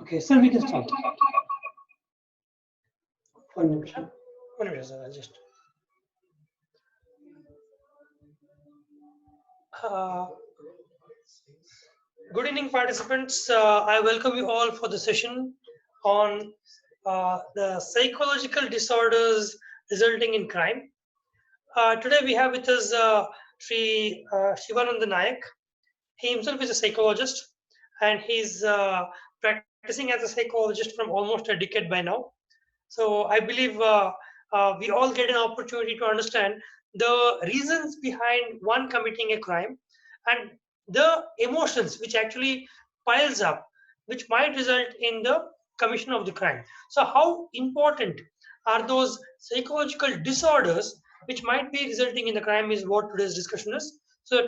Okay, sir, we can start. One minute. One minute, sir. I'll just. Uh, Good evening, participants. I welcome you all for the session on the psychological disorders resulting in crime. Today we have with us Sri Shivananda Nayak. He himself is a psychologist and he's practicing as a psychologist from almost a decade by now. So I believe we all get an opportunity to understand the reasons behind one committing a crime and the emotions which actually piles up, which might result in the commission of the crime. So how important are those psychological disorders which might be resulting in the crime is what today's discussion is. So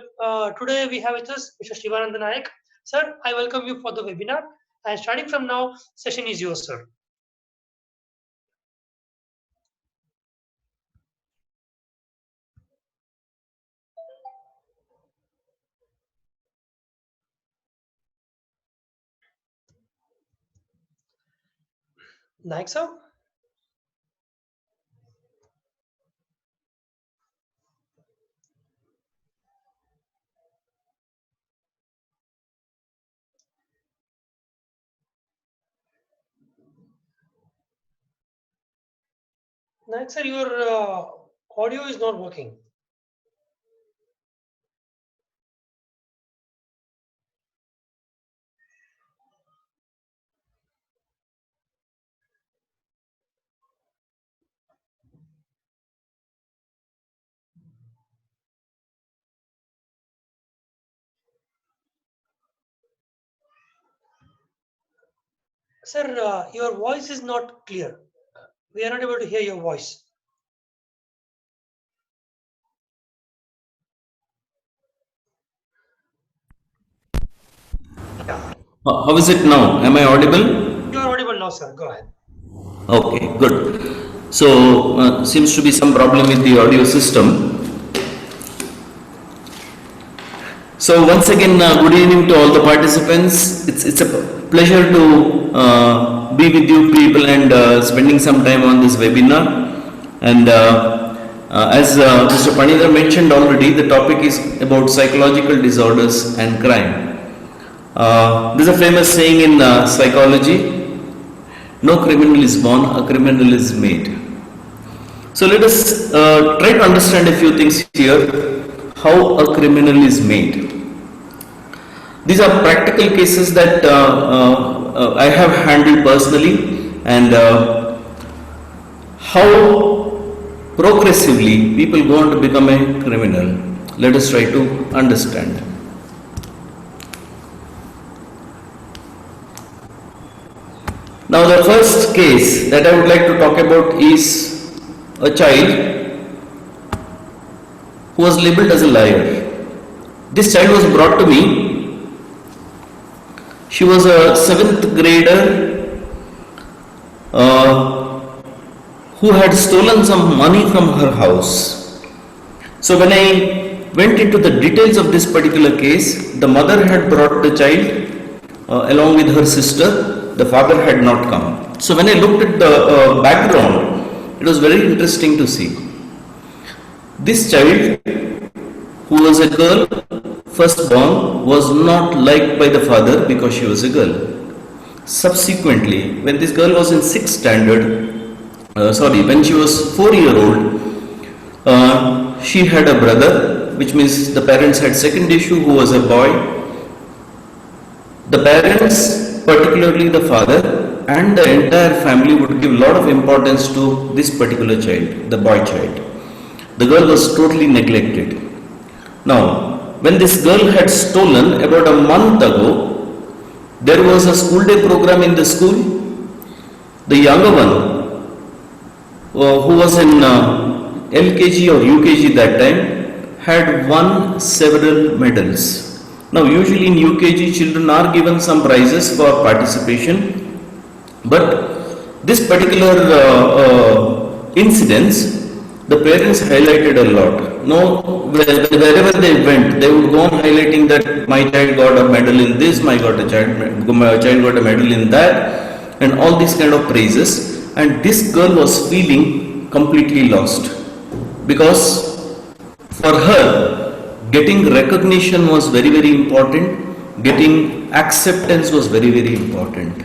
today we have with us Mr. Shivananda Nayak. Sir, I welcome you for the webinar. And starting from now, session is yours, sir. Naik sir? Naik sir, your audio is not working. Sir, your voice is not clear. We are not able to hear your voice. Yeah, How is it now? Am I audible? you are audible now, sir. Go ahead. Okay, good. So, seems to be some problem with the audio system. So, once again, good evening to all the participants. It's a pleasure to be with you people and spending some time on this webinar. And as Mr. Panidhar mentioned already, the topic is about psychological disorders and crime. There's a famous saying in psychology, no criminal is born, a criminal is made. So let us try to understand a few things here, how a criminal is made. These are practical cases that I have handled personally, and how progressively people go on to become a criminal. Let us try to understand. Now the first case that I would like to talk about is a child who was labeled as a liar. This child was brought to me. She was a 7th grader who had stolen some money from her house. So when I went into the details of this particular case, the mother had brought the child along with her sister. The father had not come. So when I looked at the background, it was very interesting to see. This child, who was a girl, firstborn, was not liked by the father because she was a girl. Subsequently, when this girl was in 6th standard, when she was 4-year-old, she had a brother, which means the parents had second issue, who was a boy. The parents, particularly the father and the entire family, would give a lot of importance to this particular child, the boy child. The girl was totally neglected. Now, when this girl had stolen about a month ago, there was a school day program in the school. The younger one, who was in LKG or UKG that time, had won several medals. Now, usually in UKG, children are given some prizes for participation, but this particular incidents the parents highlighted a lot. No, wherever they went, they would go on highlighting that my child got a medal in this, my child got a medal in that, and all these kind of praises. And this girl was feeling completely lost because for her, getting recognition was very, very important. Getting acceptance was very, very important.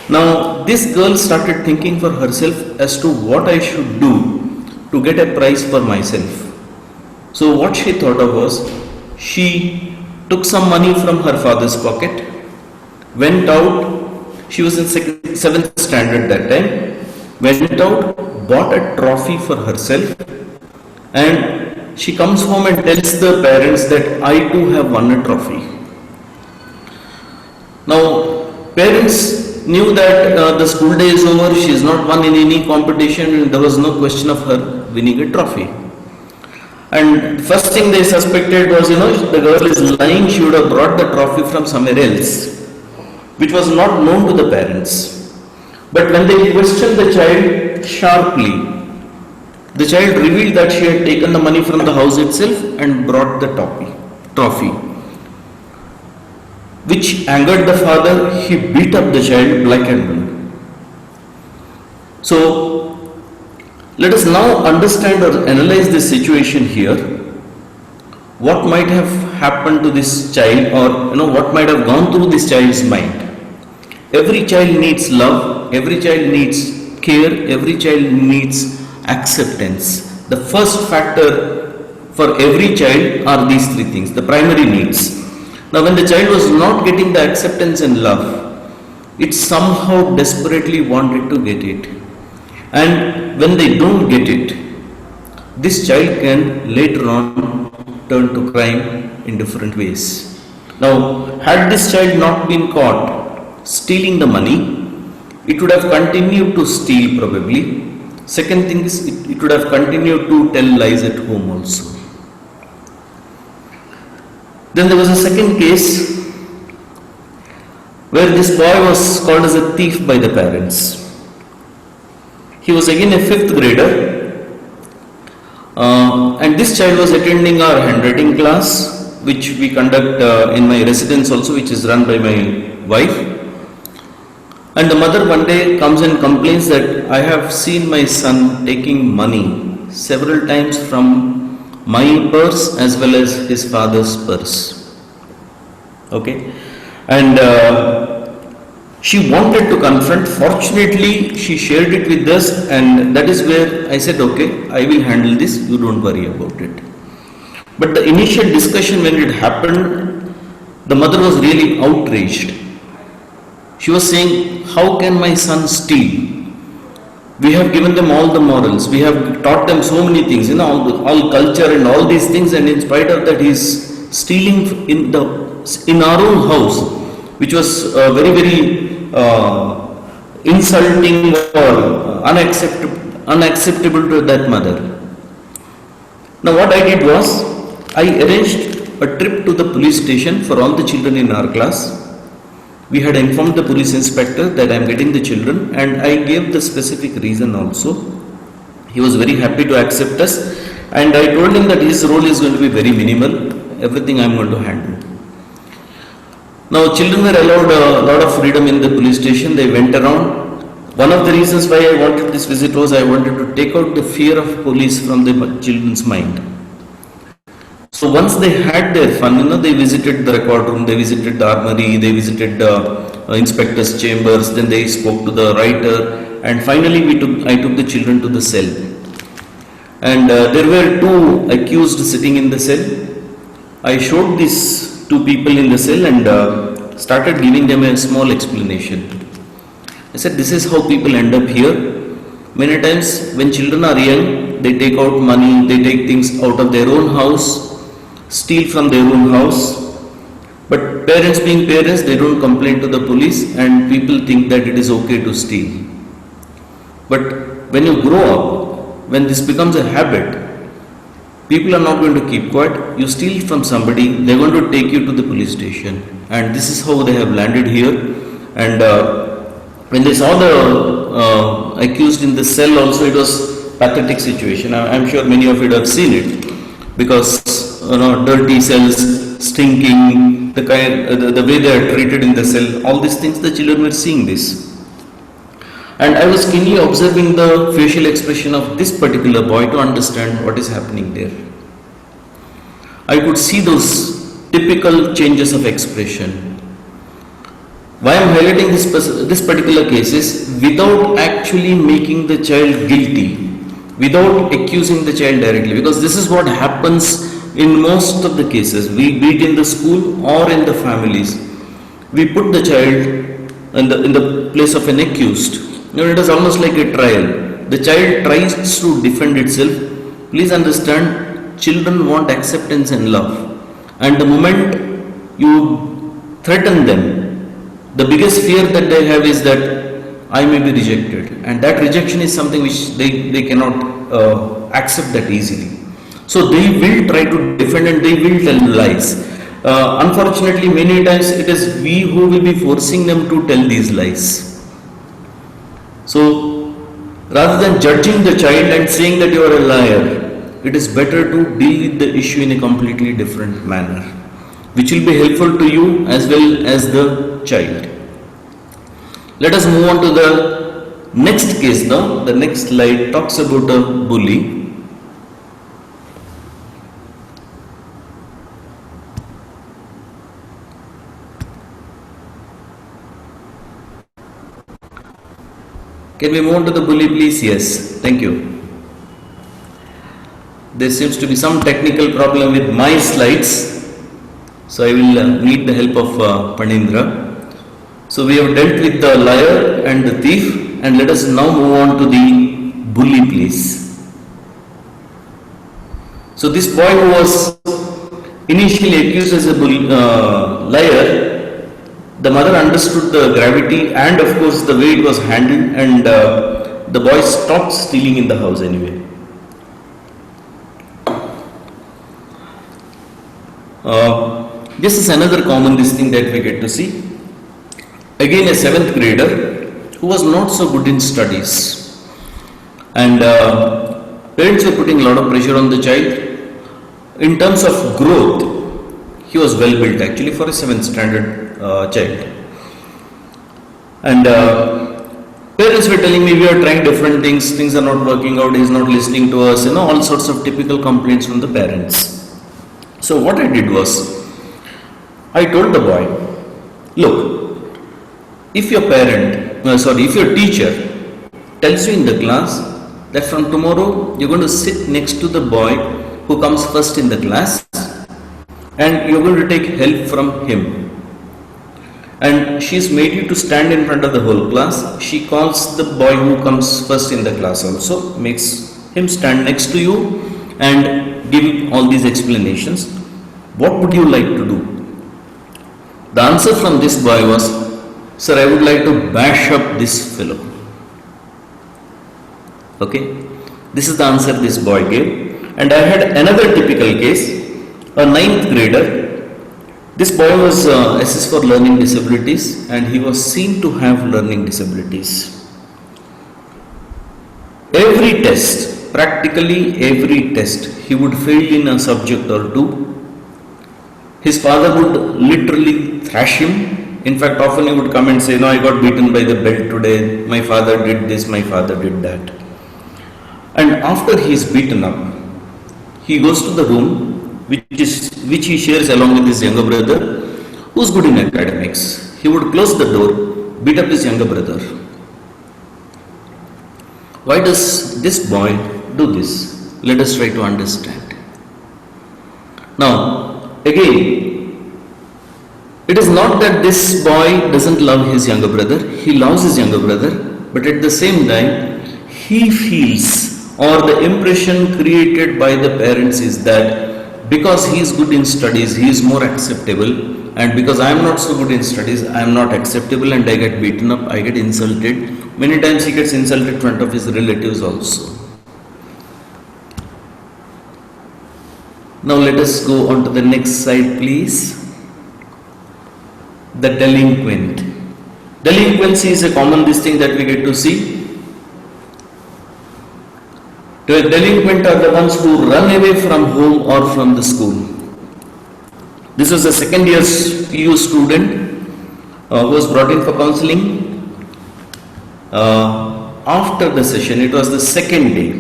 Now, this girl started thinking for herself as to what I should do to get a prize for myself. So, what she thought of was, she took some money from her father's pocket, went out, she was in 7th standard that time, went out, bought a trophy for herself, and she comes home and tells the parents that I too have won a trophy. Now, parents knew that the school day is over, she is not won in any competition, and there was no question of her winning a trophy. And first thing they suspected was, the girl is lying, she would have brought the trophy from somewhere else, which was not known to the parents. But when they questioned the child sharply, the child revealed that she had taken the money from the house itself and brought the trophy. Which angered the father, he beat up the child black and blue. So, let us now understand or analyze this situation here. What might have happened to this child, or what might have gone through this child's mind. Every child needs love, every child needs care, every child needs acceptance. The first factor for every child are these three things, the primary needs. Now, when the child was not getting the acceptance and love, it somehow desperately wanted to get it. And when they don't get it, this child can later on turn to crime in different ways. Now, had this child not been caught stealing the money, it would have continued to steal probably. Second thing is, it would have continued to tell lies at home also. Then there was a second case where this boy was called as a thief by the parents. He was again a 5th grader, and this child was attending our handwriting class, which we conduct in my residence also, which is run by my wife. And the mother one day comes and complains that I have seen my son taking money several times from my purse as well as his father's purse. Okay, and she wanted to confront. Fortunately, she shared it with us, and that is where I said, okay, I will handle this, you don't worry about it. But the initial discussion when it happened, the mother was really outraged. She was saying, how can my son steal? We have given them all the morals, we have taught them so many things, all culture and all these things, and in spite of that he is stealing in our own house, which was very, very insulting or unacceptable to that mother. Now what I did was, I arranged a trip to the police station for all the children in our class. We had informed the police inspector that I am getting the children, and I gave the specific reason also. He was very happy to accept us, and I told him that his role is going to be very minimal, everything I am going to handle. Now children were allowed a lot of freedom in the police station. They went around. One of the reasons why I wanted this visit was I wanted to take out the fear of police from the children's mind. So once they had their fun, they visited the record room, they visited the armory, they visited the inspector's chambers, then they spoke to the writer, and finally I took the children to the cell. And there were 2 accused sitting in the cell. I showed these 2 people in the cell and started giving them a small explanation. I said, this is how people end up here. Many times when children are young, they take out money, they take things out of their own house, steal from their own house. But parents being parents, they don't complain to the police, and people think that it is okay to steal. But when you grow up, when this becomes a habit, people are not going to keep quiet. You steal from somebody, they're going to take you to the police station. And this is how they have landed here. And when they saw the accused in the cell also, it was pathetic situation. I'm sure many of you have seen it, because dirty cells, stinking, the way they are treated in the cell, all these things, the children were seeing this. And I was keenly observing the facial expression of this particular boy to understand what is happening there. I could see those typical changes of expression. Why I am highlighting this particular case is without actually making the child guilty, without accusing the child directly, because this is what happens in most of the cases. We be it in the school or in the families. We put the child in the place of an accused. It is almost like a trial. The child tries to defend itself. Please understand, children want acceptance and love. And the moment you threaten them, the biggest fear that they have is that I may be rejected. And that rejection is something which they cannot accept that easily. So they will try to defend and they will tell lies. Unfortunately, many times it is we who will be forcing them to tell these lies. So, rather than judging the child and saying that you are a liar, it is better to deal with the issue in a completely different manner, which will be helpful to you as well as the child. Let us move on to the next case now. The next slide talks about a bully. Can we move on to the bully, please? Yes, thank you. There seems to be some technical problem with my slides, so I will need the help of Panindra. So we have dealt with the liar and the thief, and let us now move on to the bully, please. So this boy who was initially accused as a liar, the mother understood the gravity and of course the way it was handled, and the boy stopped stealing in the house anyway. This is another common thing that we get to see. Again, a 7th grader who was not so good in studies, and parents were putting a lot of pressure on the child. In terms of growth, he was well built actually for a 7th standard child. And parents were telling me, we are trying different things are not working out, he is not listening to us, all sorts of typical complaints from the parents. So what I did was, I told the boy, look, if your if your teacher tells you in the class that from tomorrow you're going to sit next to the boy who comes first in the class and you're going to take help from him, and she's made you to stand in front of the whole class, she calls the boy who comes first in the class also, makes him stand next to you and give all these explanations, what would you like to do? The answer from this boy was, sir, I would like to bash up this fellow. Okay, this is the answer this boy gave. And I had another typical case, a 9th grader. This boy was assessed for learning disabilities and he was seen to have learning disabilities. Every test, practically every test, he would fail in a subject or two. His father would literally thrash him. In fact, often he would come and say, no, I got beaten by the belt today, my father did this, my father did that. And after he is beaten up, he goes to the room which he shares along with his younger brother, who's good in academics. He would close the door, beat up his younger brother. Why does this boy do this? Let us try to understand. Now, again, it is not that this boy doesn't love his younger brother. He loves his younger brother, but at the same time, he feels, or the impression created by the parents is that because he is good in studies, he is more acceptable, and because I am not so good in studies, I am not acceptable and I get beaten up, I get insulted. Many times he gets insulted in front of his relatives also. Now let us go on to the next slide, please. The delinquent. Delinquency is a common thing that we get to see. Delinquent are the ones who run away from home or from the school. This was a second year PU student who was brought in for counseling. After the session, it was the second day,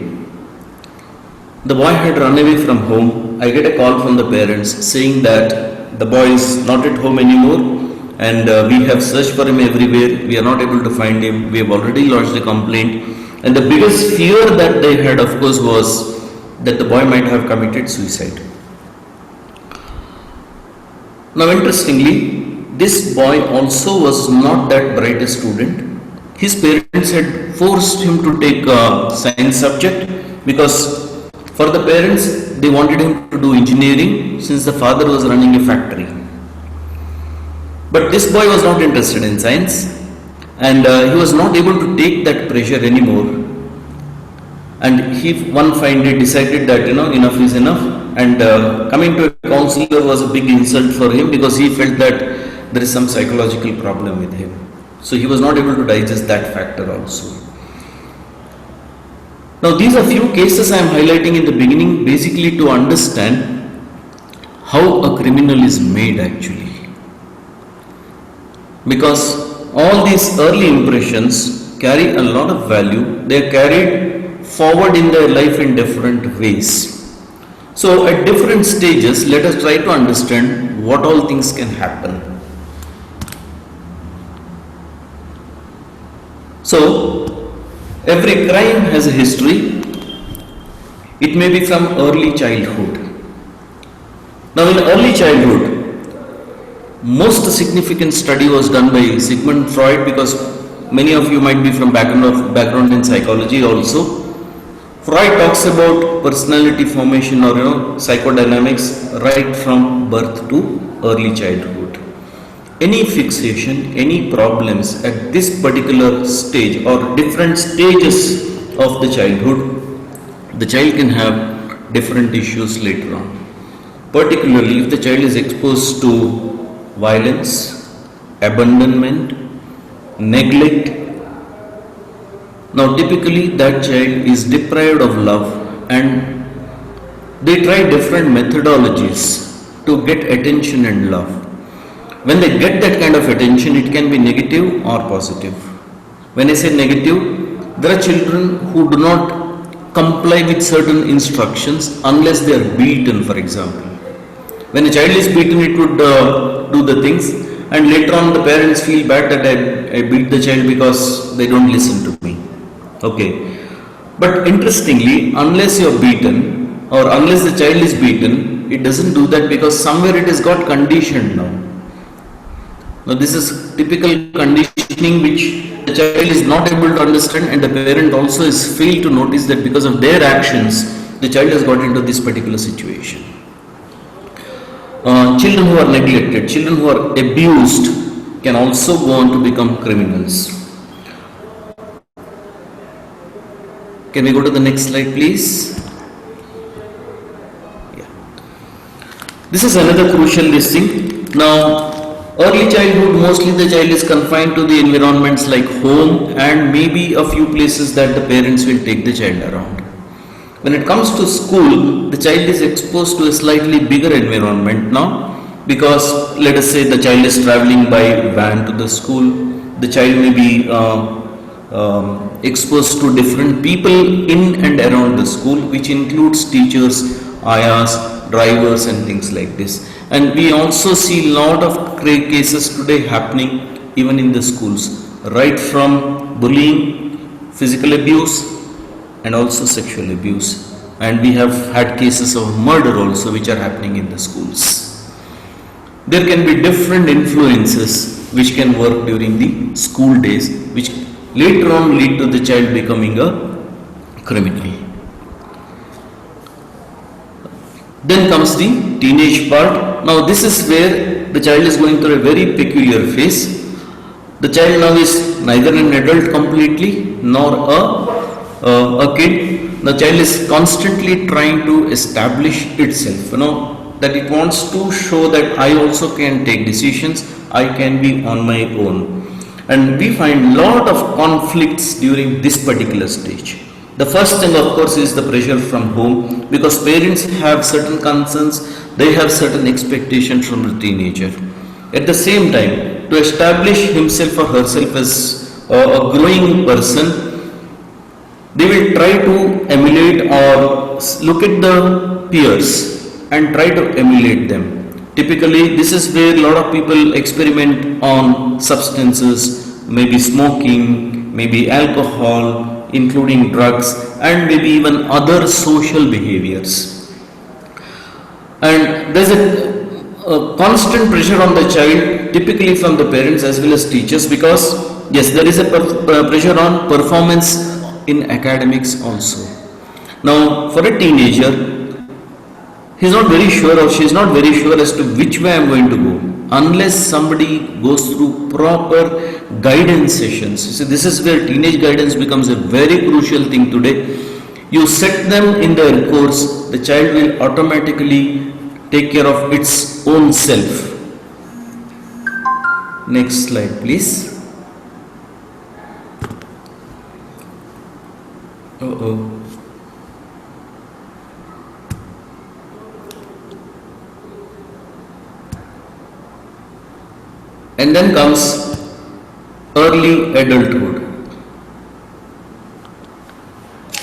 the boy had run away from home. I get a call from the parents saying that the boy is not at home anymore, and we have searched for him everywhere. We are not able to find him. We have already lodged a complaint. And the biggest fear that they had, of course, was that the boy might have committed suicide. Now, interestingly, this boy also was not that bright a student. His parents had forced him to take a science subject because for the parents, they wanted him to do engineering since the father was running a factory. But this boy was not interested in science, and he was not able to take that pressure anymore. And he one fine day decided that enough is enough, and coming to a counselor was a big insult for him because he felt that there is some psychological problem with him. So he was not able to digest that factor also. Now these are few cases I am highlighting in the beginning basically to understand how a criminal is made actually. Because all these early impressions carry a lot of value. They are carried forward in their life in different ways. So at different stages, let us try to understand what all things can happen. So every crime has a history. It may be from early childhood. Now in early childhood, most significant study was done by Sigmund Freud, because many of you might be from background in psychology also. Freud talks about personality formation or psychodynamics right from birth to early childhood. Any fixation, any problems at this particular stage or different stages of the childhood, the child can have different issues later on. Particularly if the child is exposed to violence, abandonment, neglect. Now typically that child is deprived of love, and they try different methodologies to get attention and love. When they get that kind of attention, it can be negative or positive. When I say negative, there are children who do not comply with certain instructions unless they are beaten, for example. When a child is beaten, it would do the things, and later on the parents feel bad that I beat the child because they don't listen to me. Okay. But interestingly, unless you are beaten or unless the child is beaten, it doesn't do that because somewhere it has got conditioned now. Now this is typical conditioning which the child is not able to understand, and the parent also is failed to notice that because of their actions, the child has got into this particular situation. Children who are neglected, children who are abused can also go on to become criminals. Can we go to the next slide, please? Yeah. This is another crucial listing. Now, early childhood, mostly the child is confined to the environments like home and maybe a few places that the parents will take the child around. When it comes to school, the child is exposed to a slightly bigger environment now, because let us say the child is traveling by van to the school. The child may be exposed to different people in and around the school, which includes teachers, ayahs, drivers and things like this. And we also see a lot of cases today happening even in the schools, right from bullying, physical abuse and also sexual abuse. And we have had cases of murder also which are happening in the schools. There can be different influences which can work during the school days, which later on lead to the child becoming a criminal. Then comes the teenage part. Now this is where the child is going through a very peculiar phase. The child now is neither an adult completely nor a kid. The child is constantly trying to establish itself, that it wants to show that I also can take decisions, I can be on my own. And we find lot of conflicts during this particular stage. The first thing, of course, is the pressure from home, because parents have certain concerns, they have certain expectations from the teenager. At the same time, to establish himself or herself as a growing person, they will try to emulate or look at the peers and try to emulate them. Typically, this is where a lot of people experiment on substances, maybe smoking, maybe alcohol, including drugs, and maybe even other social behaviors. And there's a constant pressure on the child, typically from the parents as well as teachers, because yes, there is a pressure on performance in academics also. Now, for a teenager, he's not very sure or she's not very sure as to which way I'm going to go, unless somebody goes through proper guidance sessions. So this is where teenage guidance becomes a very crucial thing today. You set them in their course, the child will automatically take care of its own self. Next slide, please. And then comes early adulthood.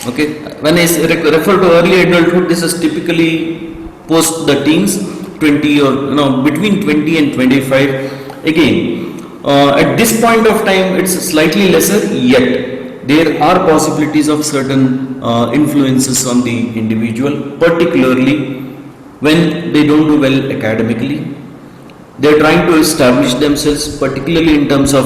Okay, when I refer to early adulthood, this is typically post the teens, 20 or between 20 and 25. Again, at this point of time, it's slightly lesser, yet there are possibilities of certain influences on the individual, particularly when they don't do well academically. They are trying to establish themselves, particularly in terms of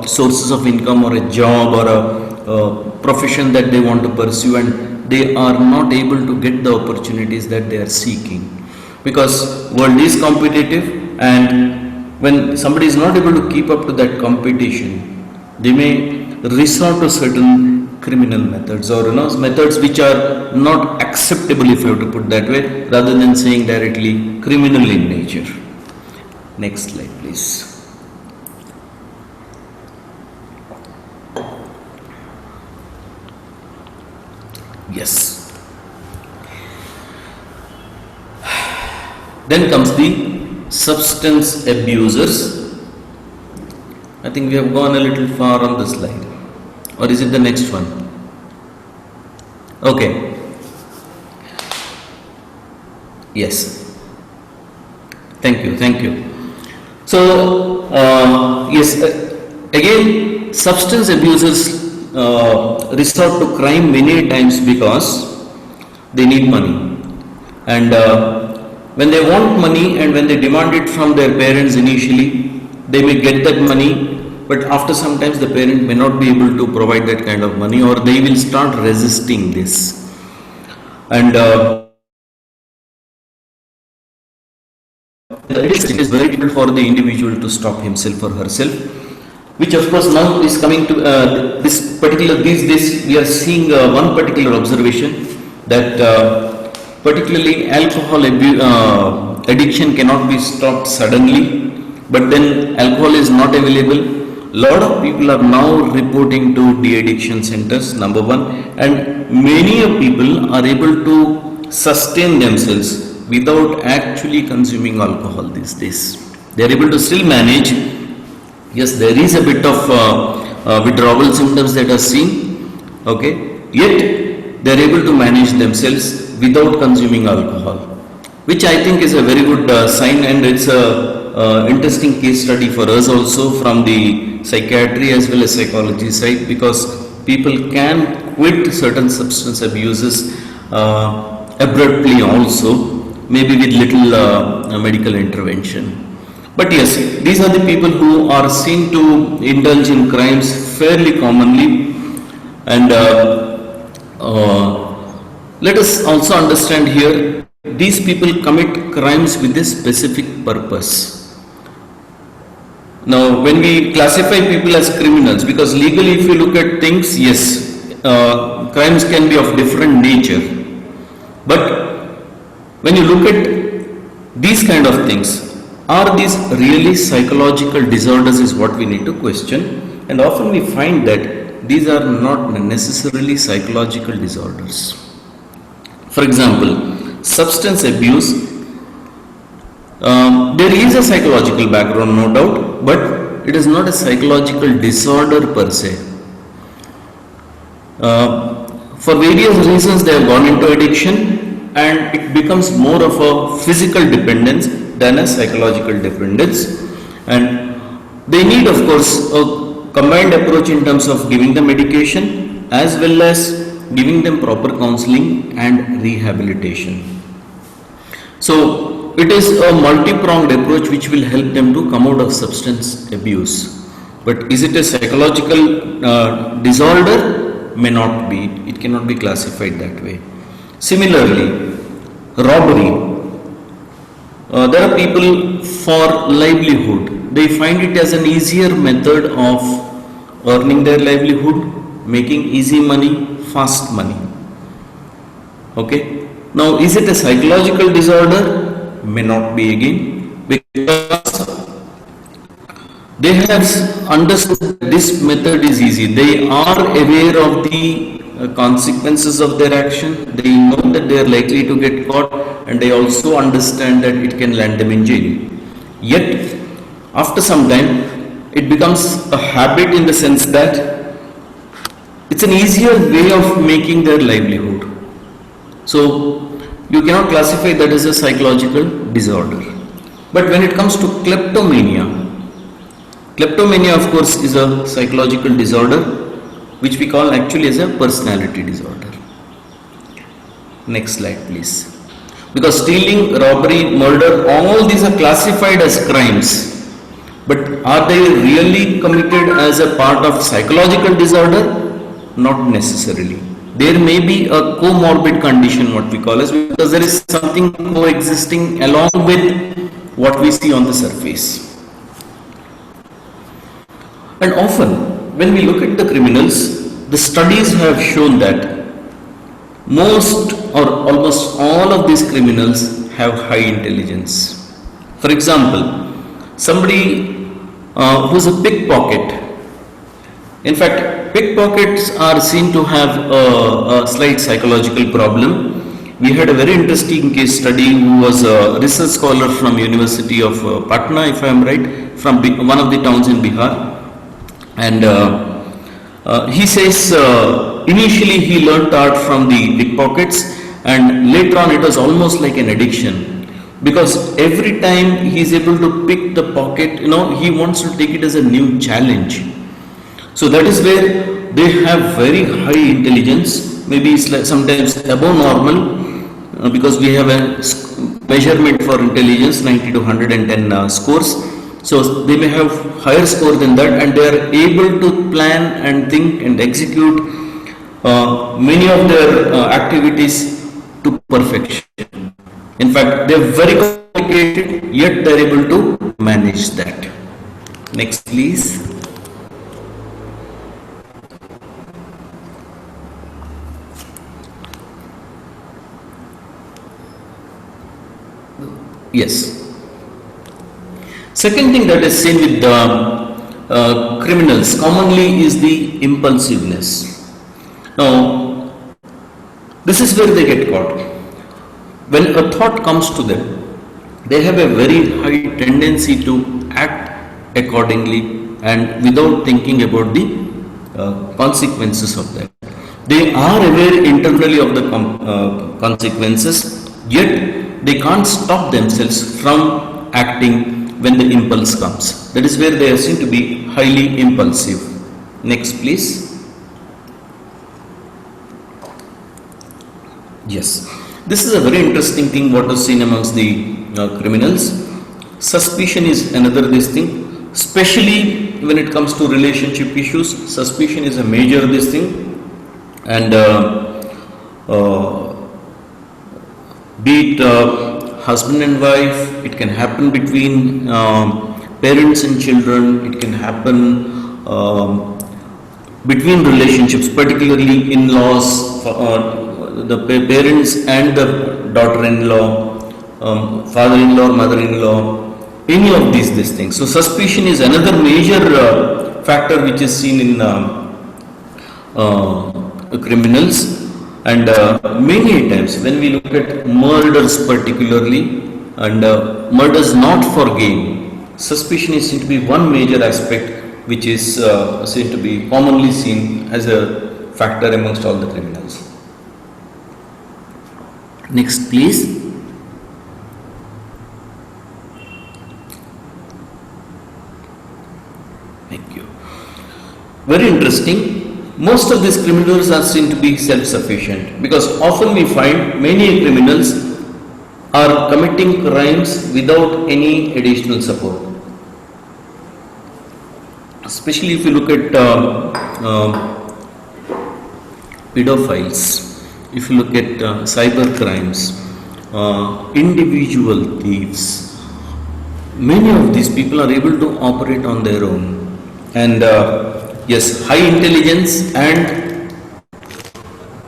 sources of income or a job or a profession that they want to pursue, and they are not able to get the opportunities that they are seeking, because world is competitive, and when somebody is not able to keep up to that competition, they may resort to certain criminal methods or methods which are not acceptable, if you have to put that way, rather than saying directly criminal in nature. Next slide, please. Yes. Then comes the substance abusers. I think we have gone a little far on the slide. Or is it the next one? Okay. Yes. Thank you. So, yes, again, substance abusers resort to crime many times because they need money. And when they want money and when they demand it from their parents initially, they may get that money, but after some times the parent may not be able to provide that kind of money, or they will start resisting this. And it is very difficult for the individual to stop himself or herself, which of course now is coming to these days we are seeing one particular observation, that particularly alcohol addiction cannot be stopped suddenly, but then alcohol is not available. Lot of people are now reporting to de-addiction centers, number one, and many of people are able to sustain themselves without actually consuming alcohol these days. They are able to still manage. Yes, there is a bit of withdrawal symptoms that are seen, okay, yet they are able to manage themselves without consuming alcohol, which I think is a very good sign, and it's a interesting case study for us also from the psychiatry as well as psychology side, because people can quit certain substance abuses abruptly also, maybe with little medical intervention. But yes, these are the people who are seen to indulge in crimes fairly commonly, and let us also understand here, these people commit crimes with a specific purpose. Now, when we classify people as criminals, because legally if you look at things, yes, crimes can be of different nature, but when you look at these kind of things, are these really psychological disorders is what we need to question, and often we find that these are not necessarily psychological disorders. For example, substance abuse, there is a psychological background, no doubt, but it is not a psychological disorder per se. For various reasons, they have gone into addiction, and it becomes more of a physical dependence than a psychological dependence. And they need, of course, a combined approach in terms of giving them medication as well as giving them proper counseling and rehabilitation. So, it is a multi-pronged approach which will help them to come out of substance abuse. But is it a psychological disorder? May not be. It cannot be classified that way. Similarly, robbery. There are people for livelihood. They find it as an easier method of earning their livelihood, making easy money, fast money. Okay. Now, is it a psychological disorder? May not be again, because they have understood this method is easy. They are aware of the consequences of their action. They know that they are likely to get caught, and they also understand that it can land them in jail. Yet, after some time, it becomes a habit in the sense that it's an easier way of making their livelihood. So, you cannot classify that as a psychological disorder. But when it comes to kleptomania, kleptomania, of course, is a psychological disorder which we call actually as a personality disorder. Next slide, please. Because stealing, robbery, murder, all these are classified as crimes. But are they really committed as a part of psychological disorder? Not necessarily. There may be a comorbid condition, what we call as, because there is something coexisting along with what we see on the surface. And often, when we look at the criminals, the studies have shown that most or almost all of these criminals have high intelligence. For example, somebody who's a pickpocket. In fact, pickpockets are seen to have a slight psychological problem. We had a very interesting case study who was a research scholar from University of Patna, if I am right, from one of the towns in Bihar. And he says initially he learnt art from the pickpockets, and later on it was almost like an addiction, because every time he is able to pick the pocket, he wants to take it as a new challenge. So that is where they have very high intelligence, maybe it's like sometimes above normal, because we have a measurement for intelligence 90 to 110 scores. So they may have higher score than that, and they are able to plan and think and execute many of their activities to perfection. In fact, they are very complicated, yet they are able to manage that. Next, please. Yes. Second thing that is seen with the criminals commonly is the impulsiveness. Now, this is where they get caught. When a thought comes to them, they have a very high tendency to act accordingly and without thinking about the consequences of that. They are aware internally of the consequences, yet they can't stop themselves from acting when the impulse comes. That is where they are seen to be highly impulsive. Next, please. Yes, this is a very interesting thing what is seen amongst the criminals. Suspicion is another this thing, especially when it comes to relationship issues. Suspicion is a major this thing, and be it husband and wife, it can happen between parents and children, it can happen between relationships, particularly in-laws, the parents and the daughter-in-law, father-in-law, mother-in-law, any of these things. So suspicion is another major factor which is seen in criminals, and many times when we look at murders particularly, and murders not for gain, suspicion is seen to be one major aspect which is seen to be commonly seen as a factor amongst all the criminals. Next please. Thank you. Very interesting. Most of these criminals are seen to be self-sufficient, because often we find many criminals are committing crimes without any additional support. Especially if you look at pedophiles, if you look at cyber crimes, individual thieves, many of these people are able to operate on their own. And yes, high intelligence and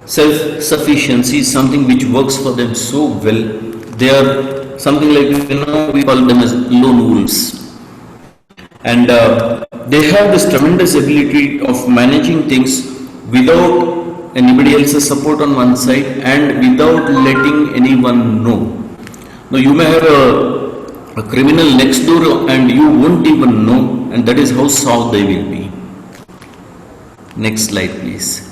self-sufficiency is something which works for them so well. They are something like, we call them as lone wolves. And they have this tremendous ability of managing things without anybody else's support on one side and without letting anyone know. Now you may have a criminal next door and you won't even know, and that is how soft they will be. Next slide please.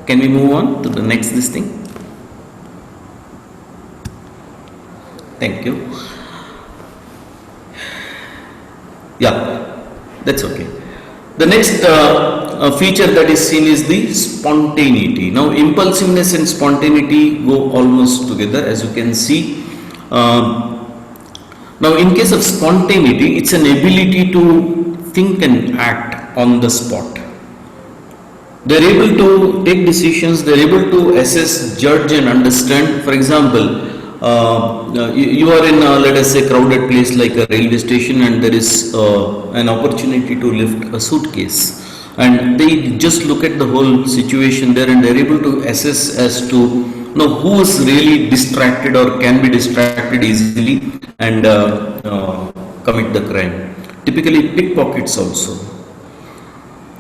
Can we move on to the next thing? Thank you. Yeah, that's okay. The next feature that is seen is the spontaneity. Now, impulsiveness and spontaneity go almost together, as you can see. Now, in case of spontaneity, it's an ability to think and act on the spot. They're able to take decisions, they're able to assess, judge and understand. For example, you are in let us say crowded place like a railway station, and there is an opportunity to lift a suitcase, and they just look at the whole situation there and they're able to assess as to who is really distracted or can be distracted easily and commit the crime. Typically pickpockets also.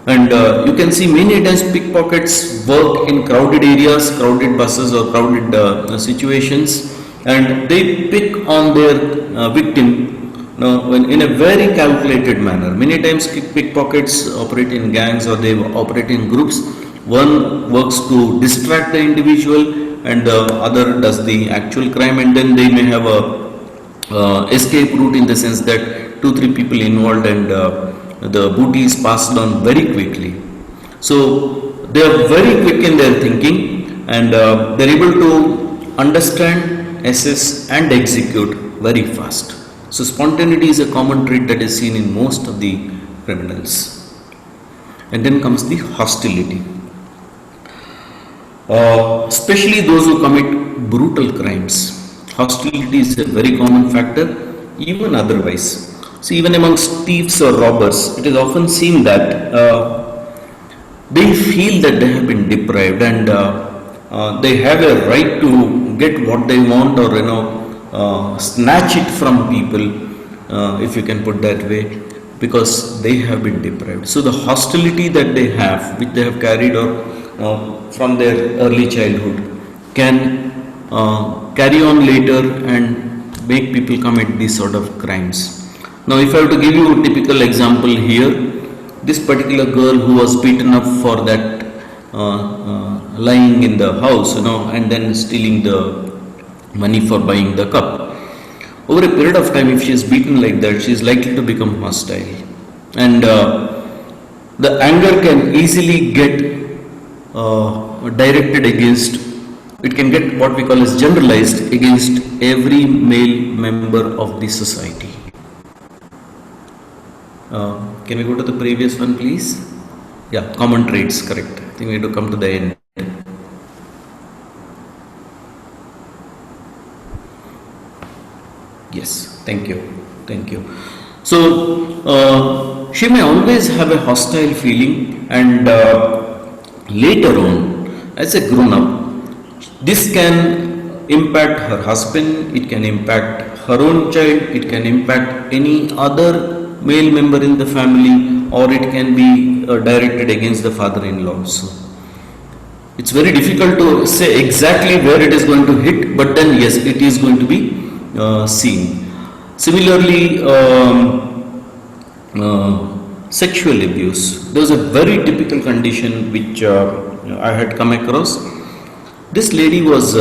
And you can see many times pickpockets work in crowded areas, crowded buses or crowded situations, and they pick on their victim in a very calculated manner. Many times pickpockets operate in gangs or they operate in groups. One works to distract the individual and the other does the actual crime, and then they may have a escape route in the sense that 2-3 people involved and the booty is passed on very quickly. So they are very quick in their thinking, and they are able to understand, assess and execute very fast. So spontaneity is a common trait that is seen in most of the criminals. And then comes the hostility. Especially those who commit brutal crimes. Hostility is a very common factor, even otherwise. So even amongst thieves or robbers, it is often seen that they feel that they have been deprived and they have a right to get what they want, or snatch it from people, if you can put that way, because they have been deprived. So the hostility that they have, which they have carried or from their early childhood, can carry on later and make people commit these sort of crimes. Now, if I have to give you a typical example here, this particular girl who was beaten up for that lying in the house, and then stealing the money for buying the cup. Over a period of time, if she is beaten like that, she is likely to become hostile, and the anger can easily get directed against. It can get what we call as generalized against every male member of the society. Can we go to the previous one, please? Yeah, common traits, correct. I think we need to come to the end. Yes, thank you. Thank you. So, she may always have a hostile feeling, and later on, as a grown up, this can impact her husband, it can impact her own child, it can impact any other male member in the family, or it can be directed against the father-in-law also. It's very difficult to say exactly where it is going to hit, but then yes, it is going to be seen. Similarly, sexual abuse. There was a very typical condition which I had come across. This lady was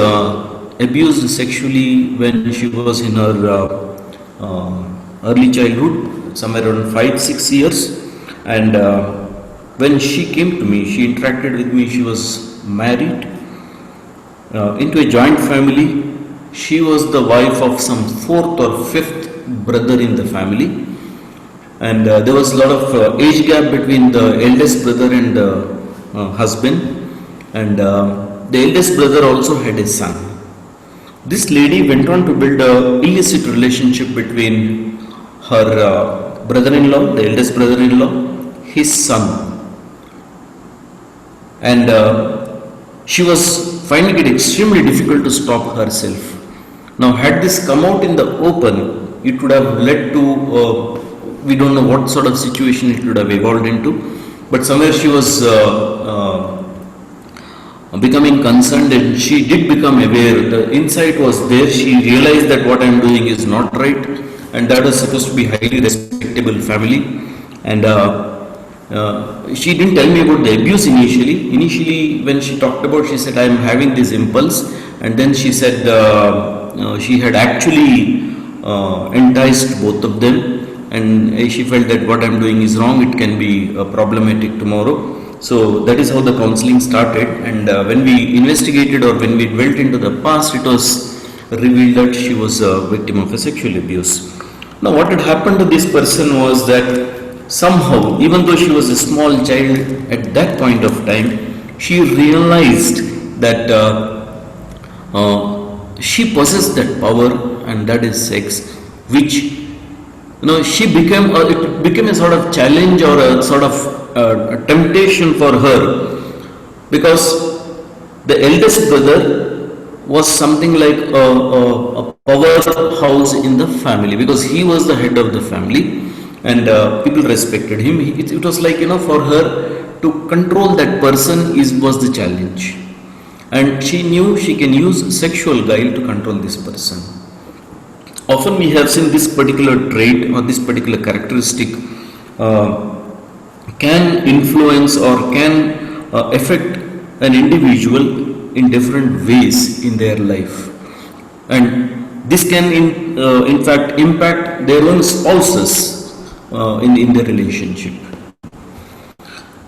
abused sexually when she was in her early childhood, somewhere around 5-6 years, and when she came to me, she interacted with me. She was married into a joint family. She was the wife of some 4th or 5th brother in the family, and there was a lot of age gap between the eldest brother and the husband, and the eldest brother also had a son. This lady went on to build a illicit relationship between her brother-in-law, the eldest brother-in-law, his son, and she was finding it extremely difficult to stop herself. Now, had this come out in the open, it would have led to we don't know what sort of situation it would have evolved into, but somewhere she was becoming concerned, and she did become aware. The insight was there. She realized that what I am doing is not right, and that was supposed to be highly respectable family. And she didn't tell me about the abuse initially. Initially, when she talked about, she said, I am having this impulse, and then she said she had actually enticed both of them, and she felt that what I am doing is wrong. It can be problematic tomorrow. So that is how the counseling started, and when we investigated or when we dwelt into the past, it was revealed that she was a victim of a sexual abuse. Now, what had happened to this person was that somehow, even though she was a small child at that point of time, she realized that she possessed that power, and that is sex, which she became it became a sort of challenge or a sort of a temptation for her, because the eldest brother was something like a powerhouse in the family, because he was the head of the family, and people respected him. It was like, for her to control that person was the challenge, and she knew she can use sexual guile to control this person. Often we have seen this particular trait or this particular characteristic can influence or can affect an individual in different ways in their life, and this can in fact impact their own spouses in their relationship.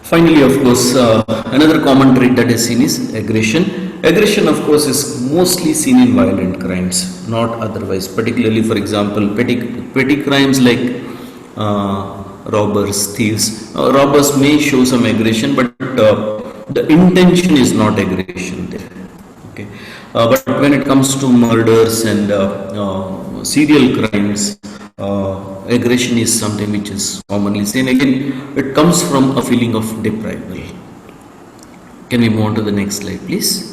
Finally, of course, another common trait that is seen is aggression. Aggression, of course, is mostly seen in violent crimes, not otherwise. Particularly, for example, petty crimes like robbers, thieves. Robbers may show some aggression, but the intention is not aggression there. Okay, but when it comes to murders and serial crimes, aggression is something which is commonly seen. Again, it comes from a feeling of deprival. Can we move on to the next slide, please?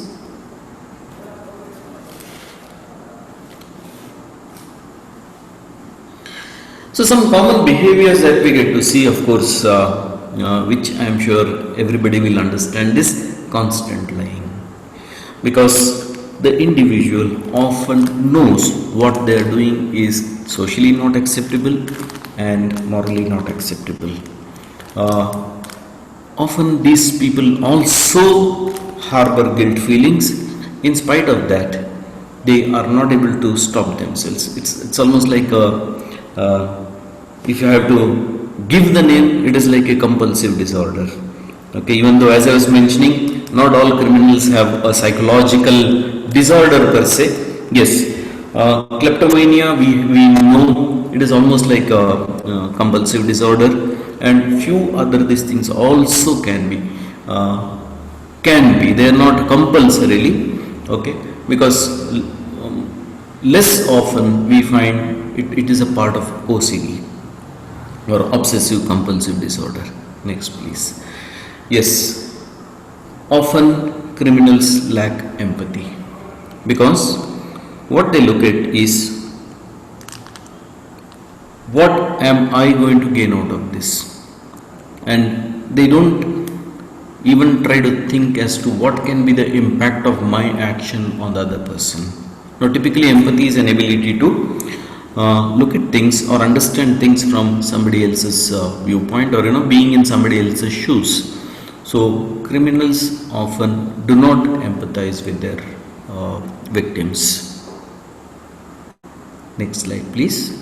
So some common behaviors that we get to see, of course, which I am sure everybody will understand, is constant lying, because the individual often knows what they are doing is socially not acceptable and morally not acceptable. Often these people also harbor guilt feelings. In spite of that, they are not able to stop themselves. It's almost like if you have to give the name, it is like a compulsive disorder. Okay, even though, as I was mentioning, not all criminals have a psychological disorder per se. Yes, kleptomania, we know it is almost like a compulsive disorder, and few other these things also can be. They are not compulsorily, okay, because less often we find it is a part of OCD or obsessive compulsive disorder. Next, please. Yes, often criminals lack empathy, because what they look at is what am I going to gain out of this? And they don't even try to think as to what can be the impact of my action on the other person. Now, typically, empathy is an ability to look at things or understand things from somebody else's viewpoint, or being in somebody else's shoes. So, criminals often do not empathize with their victims. Next slide, please.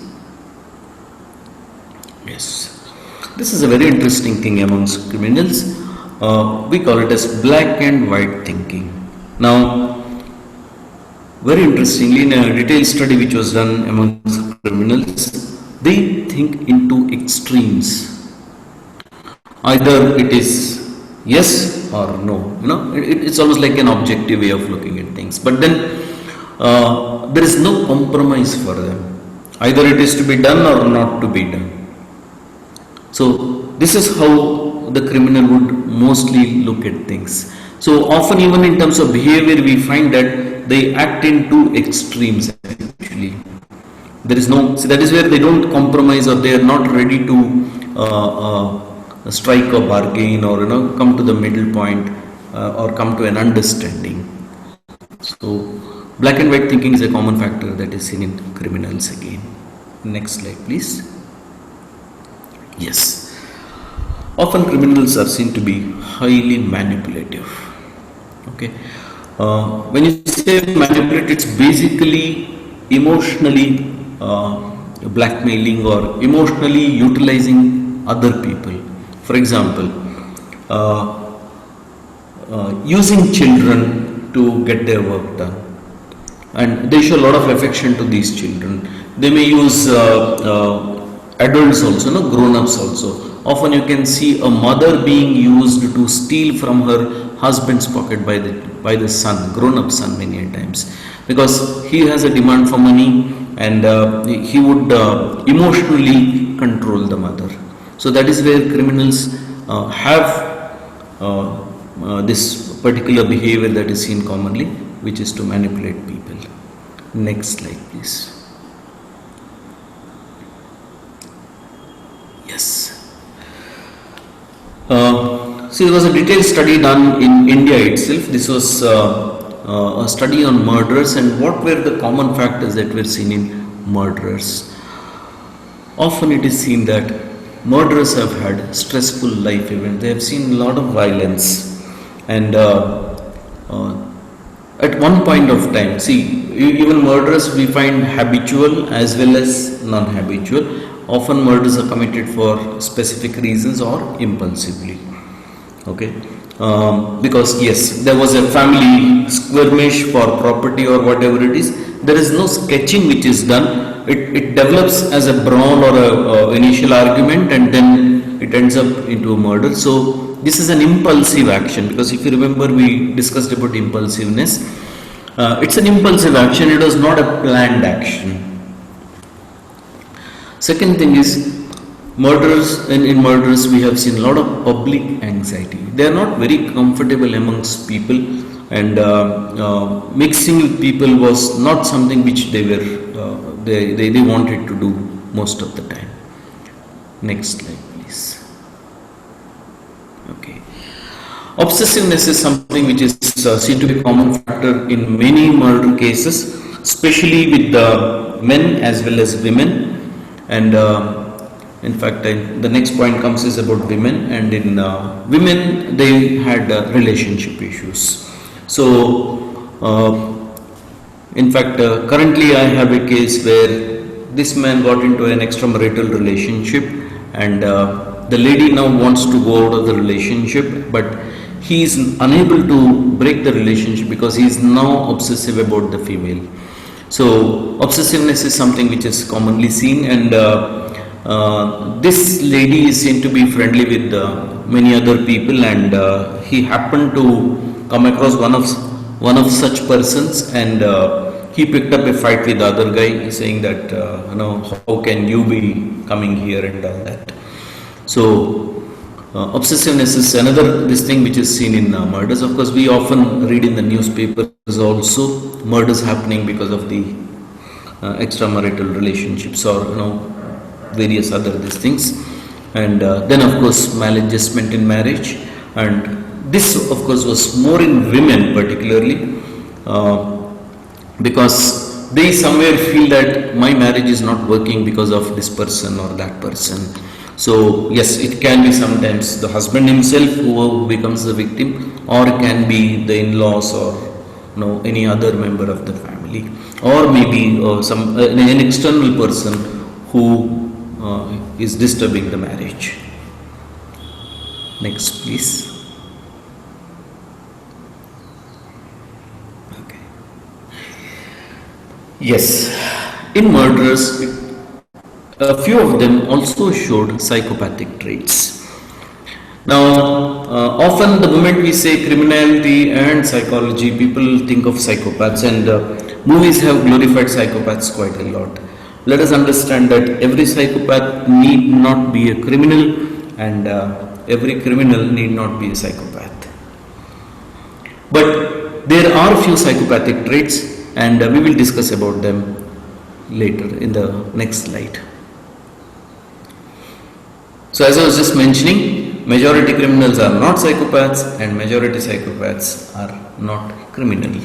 Yes, this is a very interesting thing amongst criminals. We call it as black and white thinking. Now, very interestingly, in a detailed study which was done amongst criminals, they think into extremes. Either it is yes or no. It's almost like an objective way of looking at things. But then there is no compromise for them. Either it is to be done or not to be done. So this is how the criminal would mostly look at things. So often, even in terms of behavior, we find that they act in two extremes actually. There is no, see, that is where they don't compromise, or they are not ready to strike a bargain, or come to the middle point, or come to an understanding. So black and white thinking is a common factor that is seen in criminals again. Next slide, please. Yes. Often criminals are seen to be highly manipulative. Okay. When you say manipulate, it's basically emotionally blackmailing or emotionally utilizing other people. For example, using children to get their work done. And they show a lot of affection to these children. They may use adults also, grown-ups also. Often you can see a mother being used to steal from her husband's pocket by the son, grown-up son, many a times, because he has a demand for money, and he would emotionally control the mother. So that is where criminals have this particular behavior that is seen commonly, which is to manipulate people. Next slide, please. Yes. So there was a detailed study done in India itself. This was a study on murderers, and what were the common factors that were seen in murderers. Often it is seen that murderers have had stressful life events. They have seen a lot of violence, and at one point of time, see, even murderers we find habitual as well as non-habitual. Often murders are committed for specific reasons or impulsively. Okay, because yes, there was a family skirmish for property or whatever it is. There is no sketching which is done. It develops as a brawl or a initial argument, and then it ends up into a murder. So this is an impulsive action, because if you remember, we discussed about impulsiveness. It's an impulsive action. It was not a planned action. Second thing is, murderers, in murderers we have seen a lot of public anxiety. They are not very comfortable amongst people, and mixing with people was not something which they wanted to do most of the time. Next slide, please. Okay. Obsessiveness is something which is seen to be a common factor in many murder cases, especially with the men as well as women. And in fact, the next point comes is about women, and in women they had relationship issues. So in fact, currently I have a case where this man got into an extramarital relationship, and the lady now wants to go out of the relationship, but he is unable to break the relationship because he is now obsessive about the female. So obsessiveness is something which is commonly seen, and this lady is seen to be friendly with many other people, and he happened to come across one of such persons, and he picked up a fight with the other guy, saying that how can you be coming here and all that. So obsessiveness is another this thing which is seen in murders. Of course, we often read in the newspapers also murders happening because of the extramarital relationships, or various other these things. And then of course maladjustment in marriage, and this of course was more in women particularly, because they somewhere feel that my marriage is not working because of this person or that person. So yes, it can be sometimes the husband himself who becomes the victim, or it can be the in-laws, or any other member of the family, or maybe an external person who is disturbing the marriage. Next please. Okay. Yes, in murderers, a few of them also showed psychopathic traits. Now, often the moment we say criminality and psychology, people think of psychopaths, and movies have glorified psychopaths quite a lot. Let us understand that every psychopath need not be a criminal, and every criminal need not be a psychopath. But there are few psychopathic traits, and we will discuss about them later in the next slide. So as I was just mentioning, majority criminals are not psychopaths, and majority psychopaths are not criminal.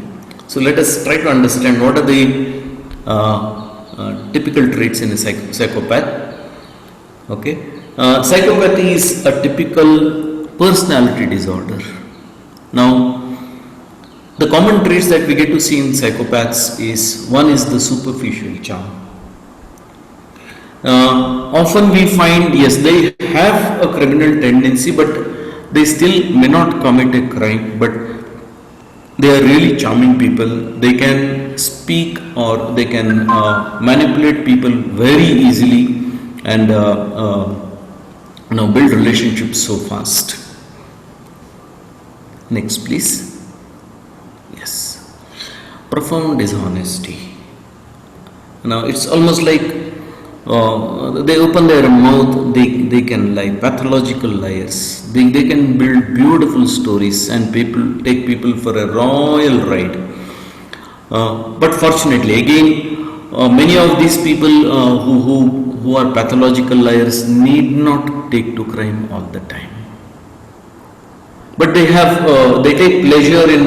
So let us try to understand what are the typical traits in a psychopath. Okay, psychopathy is a typical personality disorder. Now, the common traits that we get to see in psychopaths is, one is the superficial charm. Often we find, yes, they have a criminal tendency, but they still may not commit a crime, but they are really charming people. They can speak, or they can manipulate people very easily, and build relationships so fast. Next please. Yes, profound dishonesty. Now it's almost like they open their mouth, they can lie, pathological liars. They can build beautiful stories and take people for a royal ride. But fortunately, again, many of these people who are pathological liars need not take to crime all the time. But they take pleasure in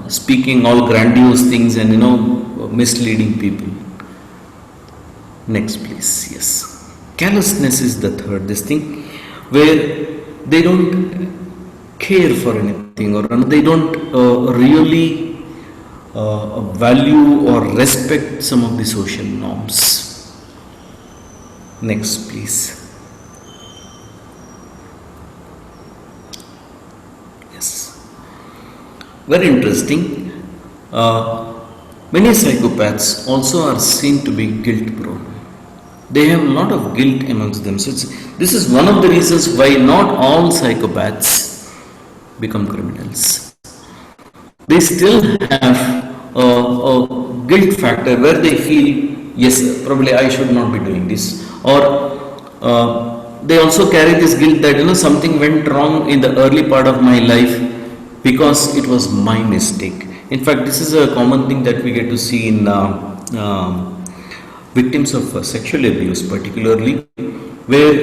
speaking all grandiose things and misleading people. Next please. Yes, callousness is the third thing, where they don't care for anything, or they don't really value or respect some of the social norms. Next please. Yes, very interesting. Many psychopaths also are seen to be guilt prone. They have a lot of guilt amongst them. So this is one of the reasons why not all psychopaths become criminals. They still have a guilt factor where they feel, yes, probably I should not be doing this, or they also carry this guilt that something went wrong in the early part of my life because it was my mistake. In fact, this is a common thing that we get to see in victims of sexual abuse particularly, where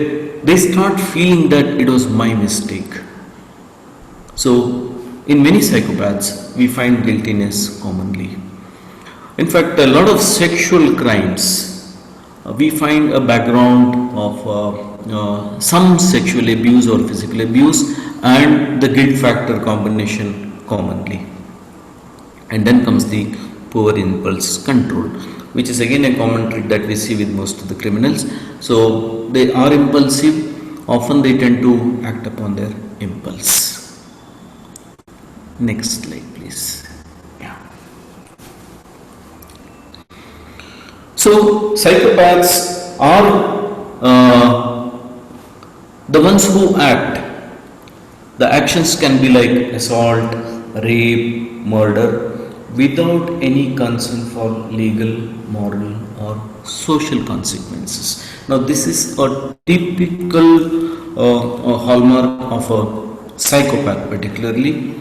they start feeling that it was my mistake. So in many psychopaths we find guiltiness commonly. In fact, a lot of sexual crimes we find a background of some sexual abuse or physical abuse and the guilt factor combination commonly. And then comes the poor impulse control, which is again a common trait that we see with most of the criminals. So they are impulsive, often they tend to act upon their impulse. Next slide please. Yeah. So psychopaths are the ones who act. The actions can be like assault, rape, murder, without any concern for legal, moral or social consequences. Now this is a typical hallmark of a psychopath particularly.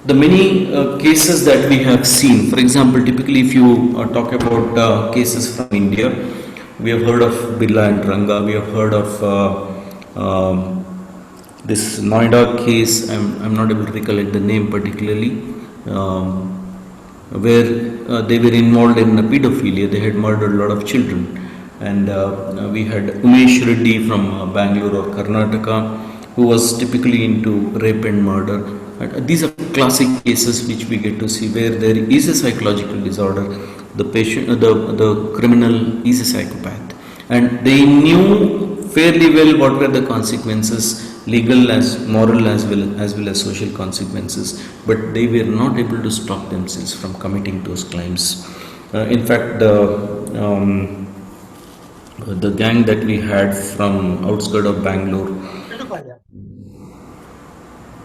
The many cases that we have seen, for example, typically if you talk about cases from India, We have heard of Birla and Ranga. We have heard of this Noida case. I'm not able to recollect the name particularly, where they were involved in pedophilia. They had murdered a lot of children. And we had Umesh Reddy from Bangalore or Karnataka, who was typically into rape and murder. And these are classic cases which we get to see where there is a psychological disorder. The patient, the criminal is a psychopath, and they knew fairly well what were the consequences, legal as moral as well as social consequences, but they were not able to stop themselves from committing those crimes. In fact, the gang that we had from outskirts of Bangalore. Dandupalia.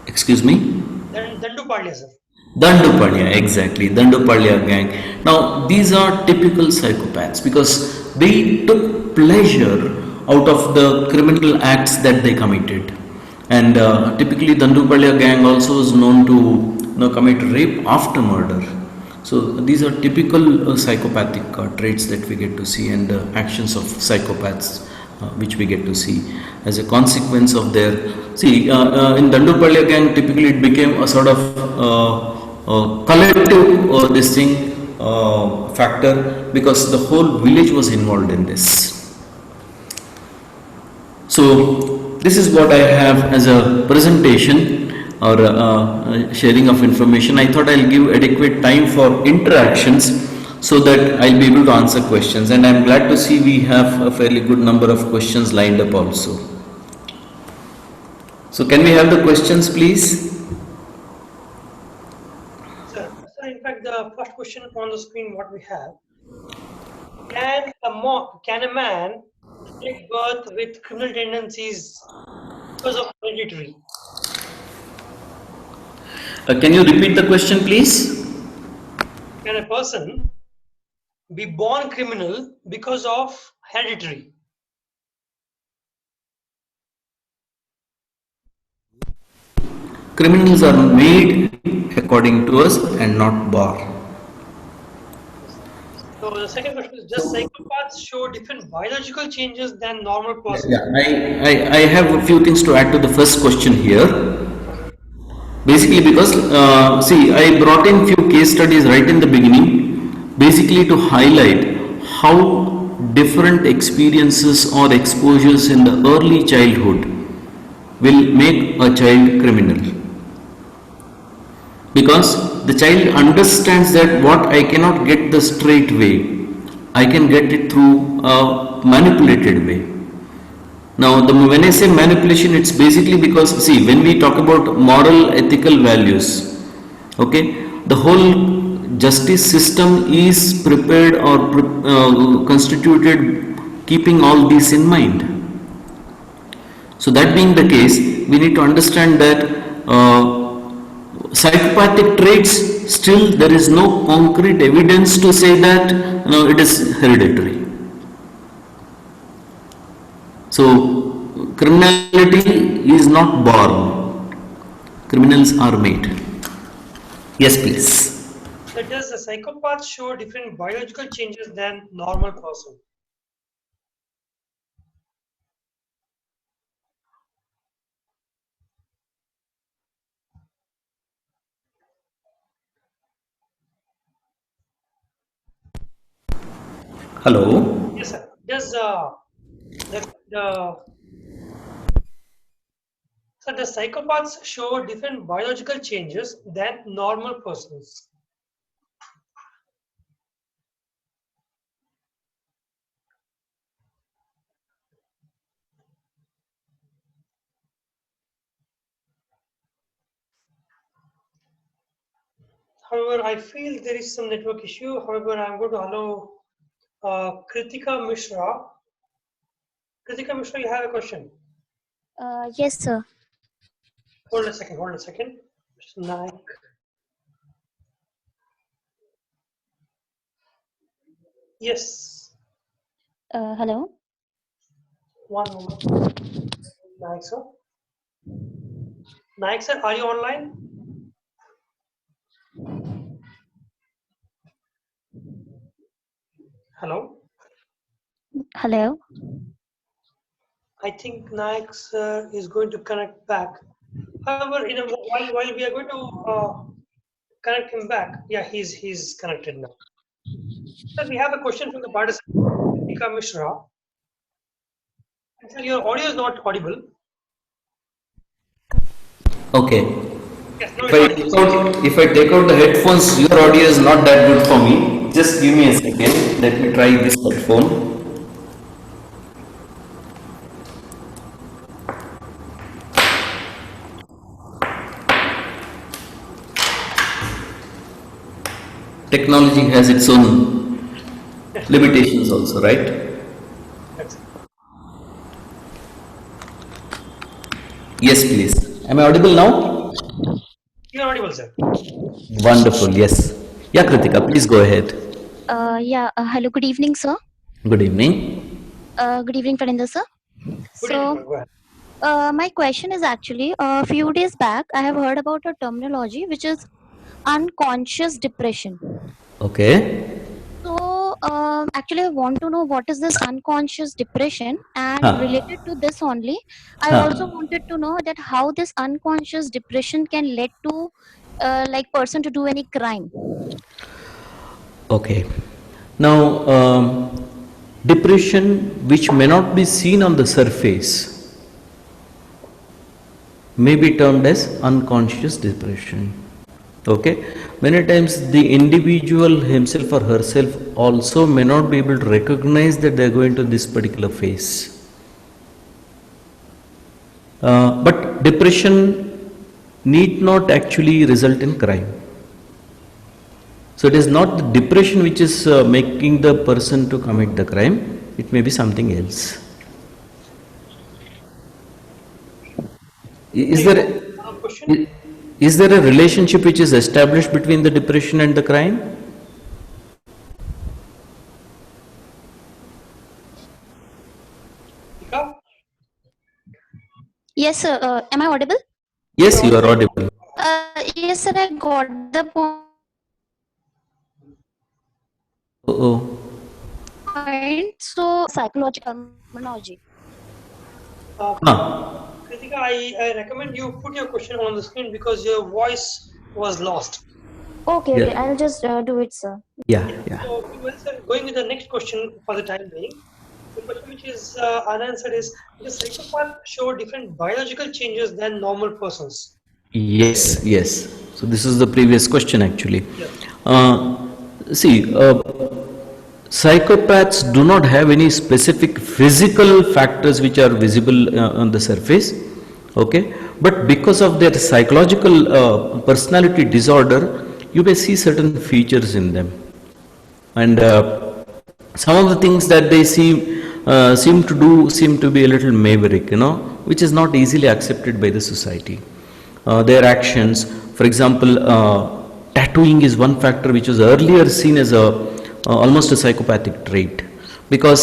Excuse me? Dandupalia, sir. Dandupalia, exactly. Dandupalia gang. Now, these are typical psychopaths because they took pleasure out of the criminal acts that they committed. And typically, Dandupalia gang also is known to commit rape after murder. So these are typical psychopathic traits that we get to see, and actions of psychopaths which we get to see as a consequence of their. See, in Dandupalia gang, typically it became a sort of collective this thing factor because the whole village was involved in this. So this is what I have as a presentation or sharing of information. I thought I'll give adequate time for interactions so that I'll be able to answer questions, and I'm glad to see we have a fairly good number of questions lined up also. So can we have the questions, please? Sir, in fact, the first question on the screen, what we have: can a man take birth with criminal tendencies because of hereditary? Can you repeat the question, please? Can a person be born criminal because of hereditary? Criminals are made according to us and not born. So the second question is: does psychopaths show different biological changes than normal persons? Yeah, I have a few things to add to the first question here. Basically, because see, I brought in few case studies right in the beginning, basically to highlight how different experiences or exposures in the early childhood will make a child criminal. Because the child understands that what I cannot get the straight way, I can get it through a manipulated way. Now, when I say manipulation, it's basically because, see, when we talk about moral, ethical values, okay, the whole justice system is prepared or constituted keeping all these in mind. So, that being the case, we need to understand that psychopathic traits, still there is no concrete evidence to say that it is hereditary. So, criminality is not born, criminals are made. Yes, please. So does a psychopath show different biological changes than normal person? Hello. Yes, sir. Does the psychopaths show different biological changes than normal persons? However, I feel there is some network issue. However, I'm going to allow Kritika Mishra. Kritika Mishra, you have a question? Yes, sir. Hold a second. Mr. Naik. Yes. Hello. One moment. Naik sir. Naik sir, are you online? Hello. Hello. I think Nayak sir is going to connect back. However, while we are going to connect him back, yeah, he's connected now. Sir, we have a question from the participant, Nika Mishra. Sir, your audio is not audible. Okay. Yes, no, If I take out the headphones, your audio is not that good for me. Just give me a second. Let me try this headphone. Technology has its own limitations also, right? that's it. Yes, please. Am I audible now? You're audible, sir. Wonderful, yes. Yeah, Kritika, please go ahead. Yeah. Hello. Good evening, sir. Good evening. Good evening, Fernando, sir. Good evening, go ahead. My question is actually a few days back, I have heard about a terminology which is unconscious depression. Okay. So, actually, I want to know what is this unconscious depression, and Huh. related to this only, I Huh. also wanted to know that how this unconscious depression can lead to, like, person to do any crime. Okay. Now, depression which may not be seen on the surface may be termed as unconscious depression. Okay. Many times the individual himself or herself also may not be able to recognize that they are going to this particular phase. But depression need not actually result in crime. So it is not the depression which is making the person to commit the crime, it may be something else. Is there, Question? is there a relationship which is established between the depression and the crime? Nika? Yes, sir. Am I audible? Yes, you are audible. Yes, sir. I got the Oh, point. So, psychological terminology. Kritika, I recommend you put your question on the screen because your voice was lost. Okay, Yeah. okay. I'll just do it, sir. yeah. So, sir, going with the next question for the time being. The question which is unanswered is, does psychopath show different biological changes than normal persons? Yes, yes. So this is the previous question actually. Yes. See, psychopaths do not have any specific physical factors which are visible on the surface, okay? But because of their psychological personality disorder, you may see certain features in them. And some of the things that they seem to do seem to be a little maverick, which is not easily accepted by the society. Their actions, for example, tattooing is one factor which was earlier seen as almost a psychopathic trait, because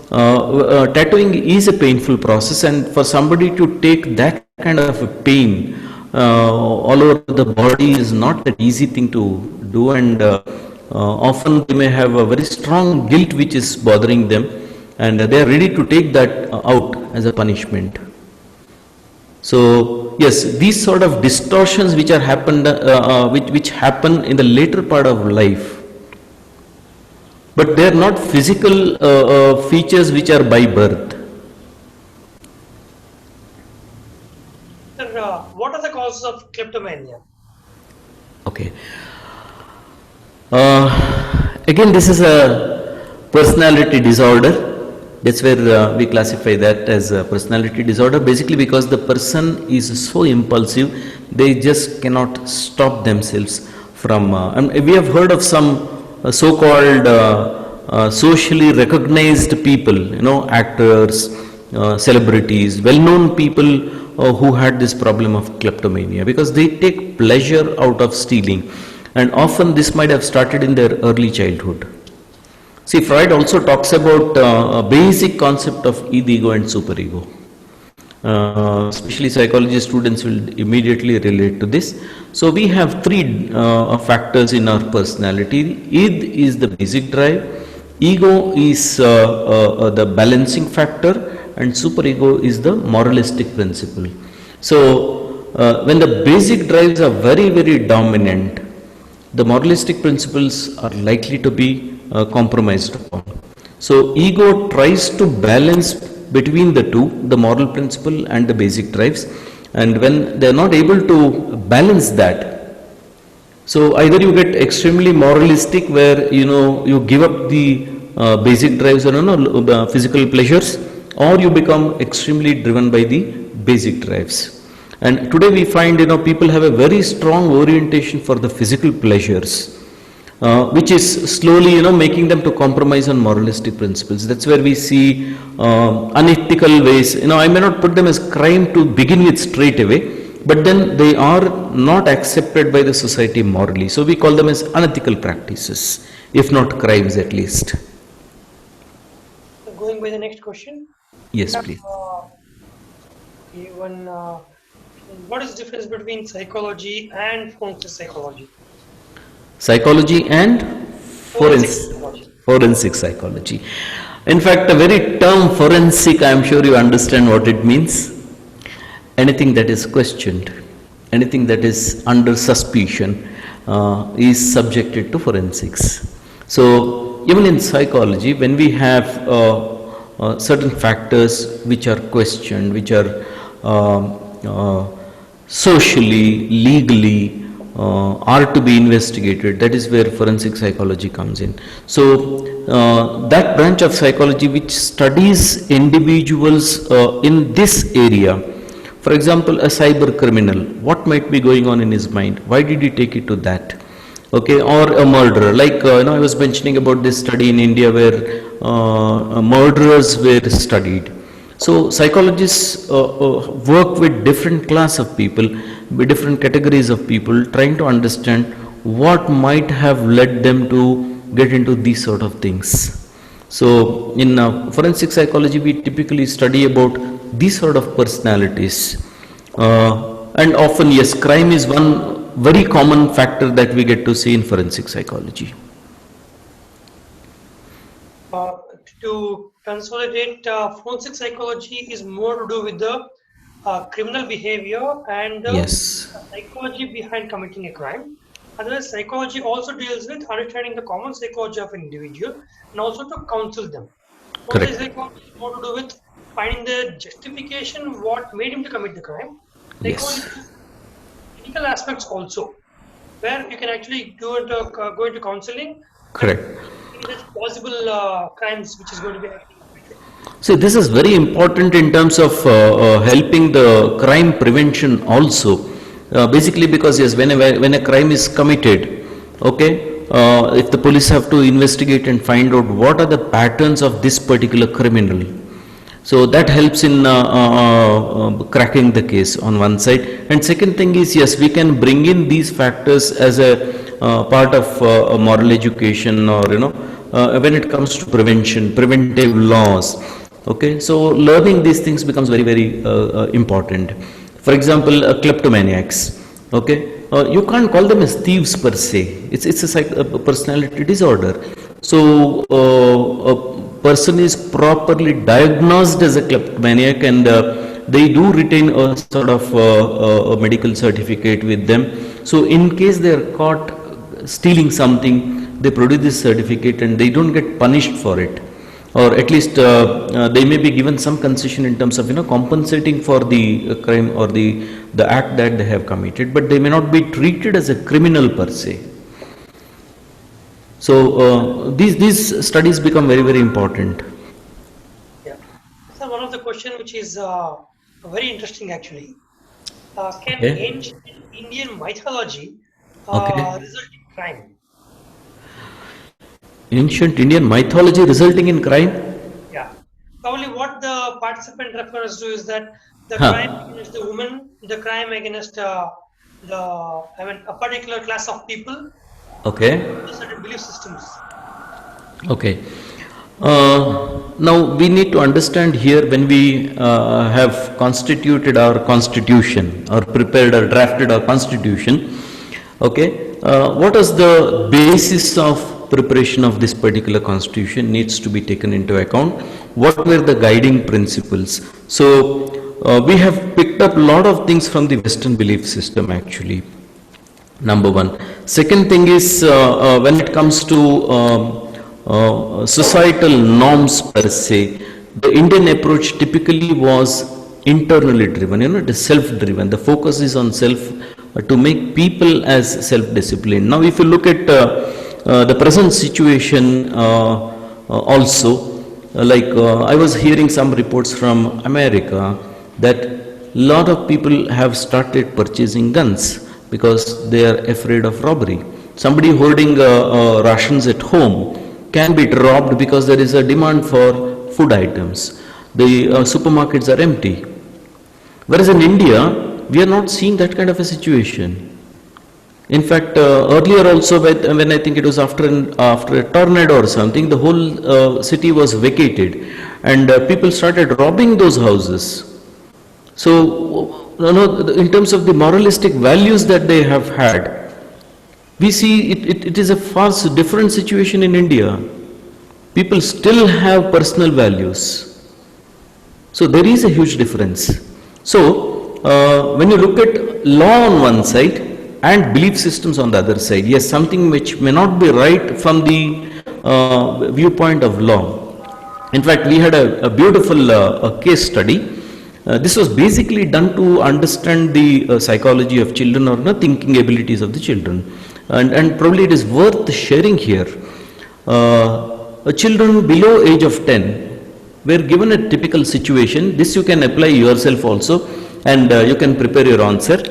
tattooing is a painful process, and for somebody to take that kind of a pain all over the body is not an easy thing to do, and often they may have a very strong guilt which is bothering them, and they are ready to take that out as a punishment. So yes, these sort of distortions which are which happen in the later part of life, but they are not physical features which are by birth. Sir, what are the causes of kleptomania? Okay. Again, this is a personality disorder. That's where we classify that as a personality disorder, basically because the person is so impulsive, they just cannot stop themselves from, and we have heard of some so-called socially recognized people, actors, celebrities, well-known people who had this problem of kleptomania, because they take pleasure out of stealing, and often this might have started in their early childhood. See, Freud also talks about a basic concept of ego and superego. Especially psychology students will immediately relate to this. So we have three factors in our personality. Id is the basic drive, Ego is the balancing factor, and superego is the moralistic principle. So, when the basic drives are very, very dominant, the moralistic principles are likely to be compromised upon. So, ego tries to balance between the two, the moral principle and the basic drives, and when they are not able to balance that, so either you get extremely moralistic where you give up the basic drives or physical pleasures, or you become extremely driven by the basic drives. And today we find people have a very strong orientation for the physical pleasures, which is slowly making them to compromise on moralistic principles. That's where we see unethical ways. I may not put them as crime to begin with straight away, but then they are not accepted by the society morally. So we call them as unethical practices, if not crimes at least. Going by the next question. Yes, please. What is the difference between psychology and forensic psychology? Psychology and forensic psychology. In fact, the very term forensic, I am sure you understand what it means. Anything that is questioned, anything that is under suspicion is subjected to forensics. So, even in psychology, when we have certain factors which are questioned, which are socially, legally, are to be investigated, that is where forensic psychology comes in. So, that branch of psychology which studies individuals in this area. For example, a cyber criminal, what might be going on in his mind? Why did he take it to that? Okay, or a murderer. Like I was mentioning about this study in India where murderers were studied. So psychologists work with different class of people, with different categories of people, trying to understand what might have led them to get into these sort of things. So in forensic psychology, we typically study about these sort of personalities, and often, yes, crime is one very common factor that we get to see in forensic psychology. To consolidate, forensic psychology is more to do with the criminal behavior and Yes. psychology behind committing a crime. Otherwise, psychology also deals with understanding the common psychology of an individual and also to counsel them. Correct. Forensic psychology is more to do with finding the justification what made him to commit the crime. Yes. Psychology, clinical aspects also, where you can actually go into counseling. Correct. That's possible crimes which is going to be actually committed. So this is very important in terms of helping the crime prevention also. Basically because yes, when a crime is committed, okay, if the police have to investigate and find out what are the patterns of this particular criminal, so that helps in cracking the case on one side. And second thing is, yes, we can bring in these factors as a part of moral education, or when it comes to preventive laws. Okay, so learning these things becomes very, very important. For example, kleptomaniacs. Okay, you can't call them as thieves per se. It's a personality disorder. So a person is properly diagnosed as a kleptomaniac, and they do retain a sort of a medical certificate with them. So in case they are caught stealing something, they produce this certificate and they don't get punished for it, or at least they may be given some concession in terms of compensating for the crime or the act that they have committed, but they may not be treated as a criminal per se. So these studies become very, very important. Yeah. So one of the question which is very interesting actually. Can Okay. ancient Indian mythology Okay. result in crime? Ancient Indian mythology resulting in crime? Yeah. Probably what the participant refers to is that the Huh. crime against the woman, the crime against a particular class of people, Okay. certain belief systems. Okay. Now we need to understand here, when we have constituted our constitution or prepared or drafted our constitution, okay, what is the basis of preparation of this particular constitution needs to be taken into account. What were the guiding principles? So we have picked up a lot of things from the Western belief system actually. Number one. Second thing is when it comes to societal norms per se, the Indian approach typically was internally driven, it is self-driven. The focus is on self to make people as self-disciplined. Now, if you look at the present situation also, I was hearing some reports from America that a lot of people have started purchasing guns because they are afraid of robbery. Somebody holding rations at home can be robbed because there is a demand for food items. The supermarkets are empty. Whereas in India, we are not seeing that kind of a situation. In fact, earlier also, when I think it was after a tornado or something, the whole city was vacated and people started robbing those houses. So, in terms of the moralistic values that they have had, we see it is a far different situation in India. People still have personal values. So there is a huge difference. So when you look at law on one side and belief systems on the other side, yes, something which may not be right from the viewpoint of law. In fact, we had a beautiful case study. This was basically done to understand the psychology of children or the thinking abilities of the children. And probably it is worth sharing here. Children below age of 10 were given a typical situation. This you can apply yourself also and you can prepare your answer.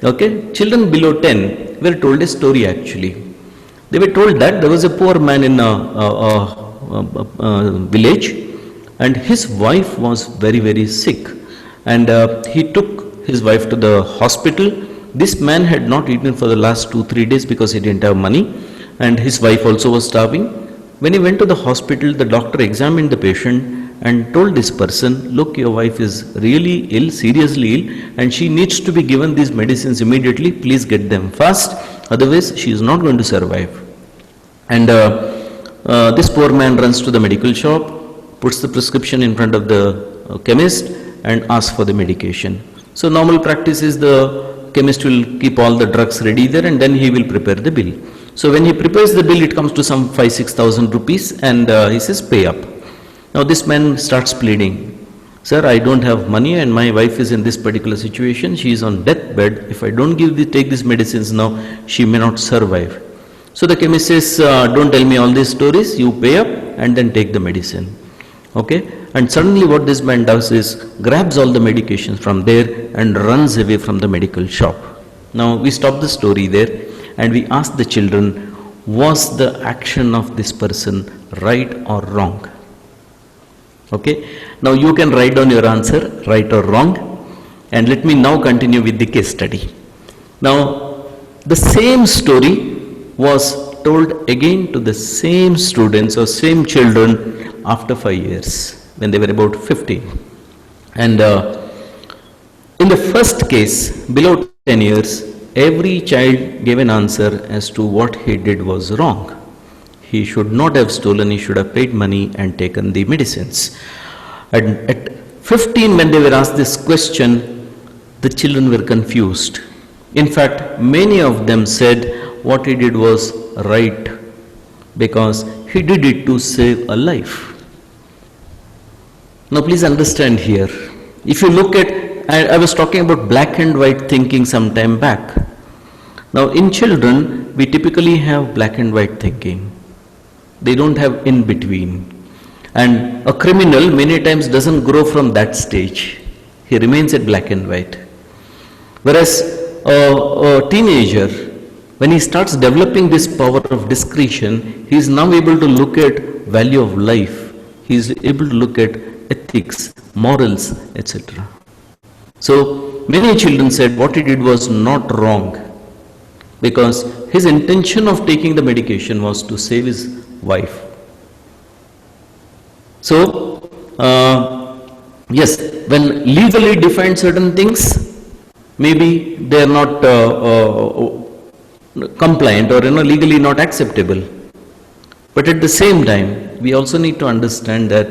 Okay, children below 10 were told a story actually. They were told that there was a poor man in a village and his wife was very, very sick. And he took his wife to the hospital. This man had not eaten for the last 2-3 days because he didn't have money and his wife also was starving. When he went to the hospital, the doctor examined the patient and told this person, look, your wife is really ill, seriously ill, and she needs to be given these medicines immediately. Please get them fast, otherwise she is not going to survive. And this poor man runs to the medical shop, puts the prescription in front of the chemist and asks for the medication. So normal practice is the chemist will keep all the drugs ready there and then he will prepare the bill. So when he prepares the bill, it comes to some 5,000-6,000 rupees and he says pay up. Now this man starts pleading, sir, I don't have money and my wife is in this particular situation. She is on deathbed. If I don't take these medicines now, she may not survive. So the chemist says, don't tell me all these stories. You pay up and then take the medicine. Okay. And suddenly what this man does is grabs all the medications from there and runs away from the medical shop. Now we stop the story there and we ask the children, was the action of this person right or wrong? Okay, now you can write down your answer, right or wrong, and let me now continue with the case study. Now, the same story was told again to the same students or same children after 5 years, when they were about 15. And in the first case, below 10 years, every child gave an answer as to what he did was wrong. He should not have stolen, he should have paid money and taken the medicines. And at 15, when they were asked this question, the children were confused. In fact, many of them said what he did was right because he did it to save a life. Now please understand here, if you look at, I was talking about black and white thinking some time back. Now in children, we typically have black and white thinking. They don't have in between. And a criminal many times doesn't grow from that stage. He remains at black and white. Whereas a teenager, when he starts developing this power of discretion, he is now able to look at value of life. He is able to look at ethics, morals, etc. So many children said what he did was not wrong because his intention of taking the medication was to save his wife. So, yes, when legally defined certain things, maybe they are not compliant or legally not acceptable. But at the same time, we also need to understand that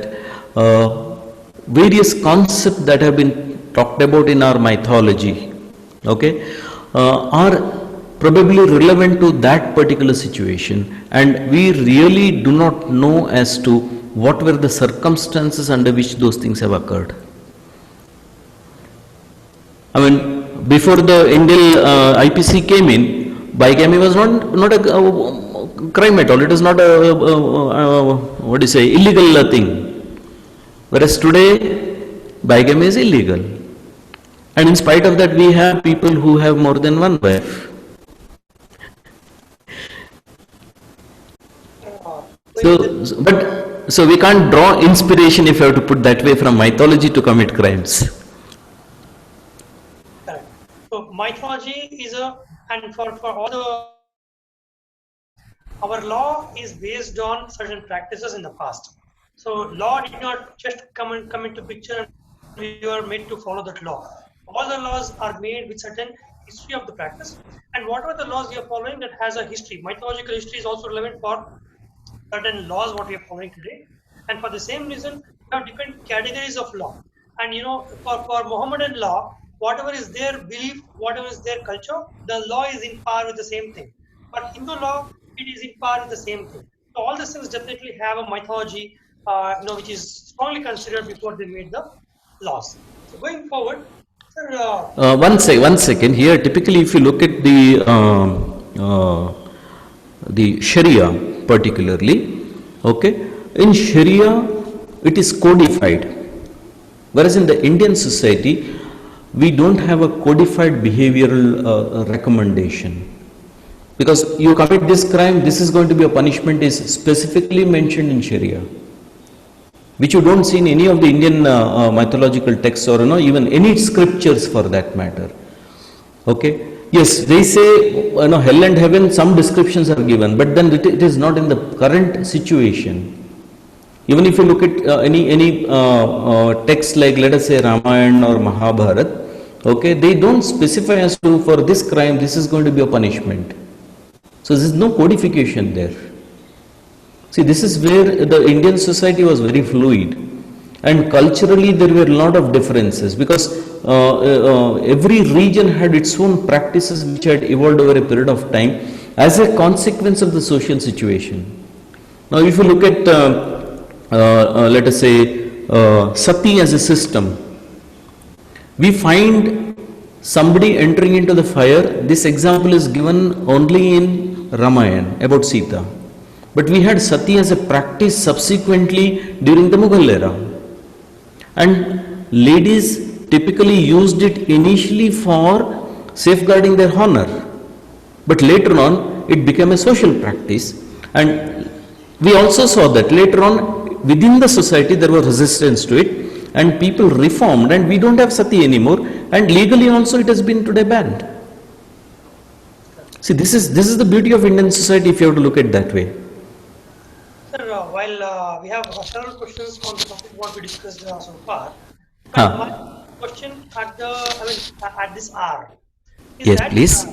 various concepts that have been talked about in our mythology, okay, are probably relevant to that particular situation, and we really do not know as to what were the circumstances under which those things have occurred. I mean, before the Indian IPC came in, bigamy was not a crime at all. It is not a what do you say, illegal thing. Whereas today, bigamy is illegal. And in spite of that, we have people who have more than one wife. So we can't draw inspiration, if you have to put that way, from mythology to commit crimes. Correct. So mythology is and for all our law is based on certain practices in the past. So law did not just come into picture and we are made to follow that law. All the laws are made with certain history of the practice, and whatever the laws you are following that has a history, mythological history is also relevant for certain laws what we are following today. And for the same reason, we have different categories of law. And for Mohammedan law, whatever is their belief, whatever is their culture, the law is in par with the same thing. But Hindu law, it is in par with the same thing. So all these things definitely have a mythology, which is strongly considered before they made the laws. So going forward, sir, one second. Here, typically, if you look at the Sharia, particularly, okay, in Sharia, it is codified. Whereas in the Indian society, we don't have a codified behavioral recommendation. Because you commit this crime, this is going to be a punishment, is specifically mentioned in Sharia, which you don't see in any of the Indian mythological texts or even any scriptures for that matter. Okay. Yes, they say hell and heaven, some descriptions are given, but then it is not in the current situation. Even if you look at any text like, let us say, Ramayana or Mahabharata, okay, they don't specify as to for this crime this is going to be a punishment. So there is no codification there. See, this is where the Indian society was very fluid, and culturally there were a lot of differences, because every region had its own practices which had evolved over a period of time as a consequence of the social situation. Now if you look at let us say sati as a system, we find somebody entering into the fire. This example is given only in Ramayana about Sita, but we had sati as a practice subsequently during the Mughal era, and ladies typically used it initially for safeguarding their honor, but later on it became a social practice, and we also saw that later on within the society there was resistance to it, and people reformed, and we don't have sati anymore, and legally also it has been today banned. See, this is the beauty of Indian society, if you have to look at it that way. Sir, while we have several questions on the topic what we discussed so far, my question at this hour is Yes, that please.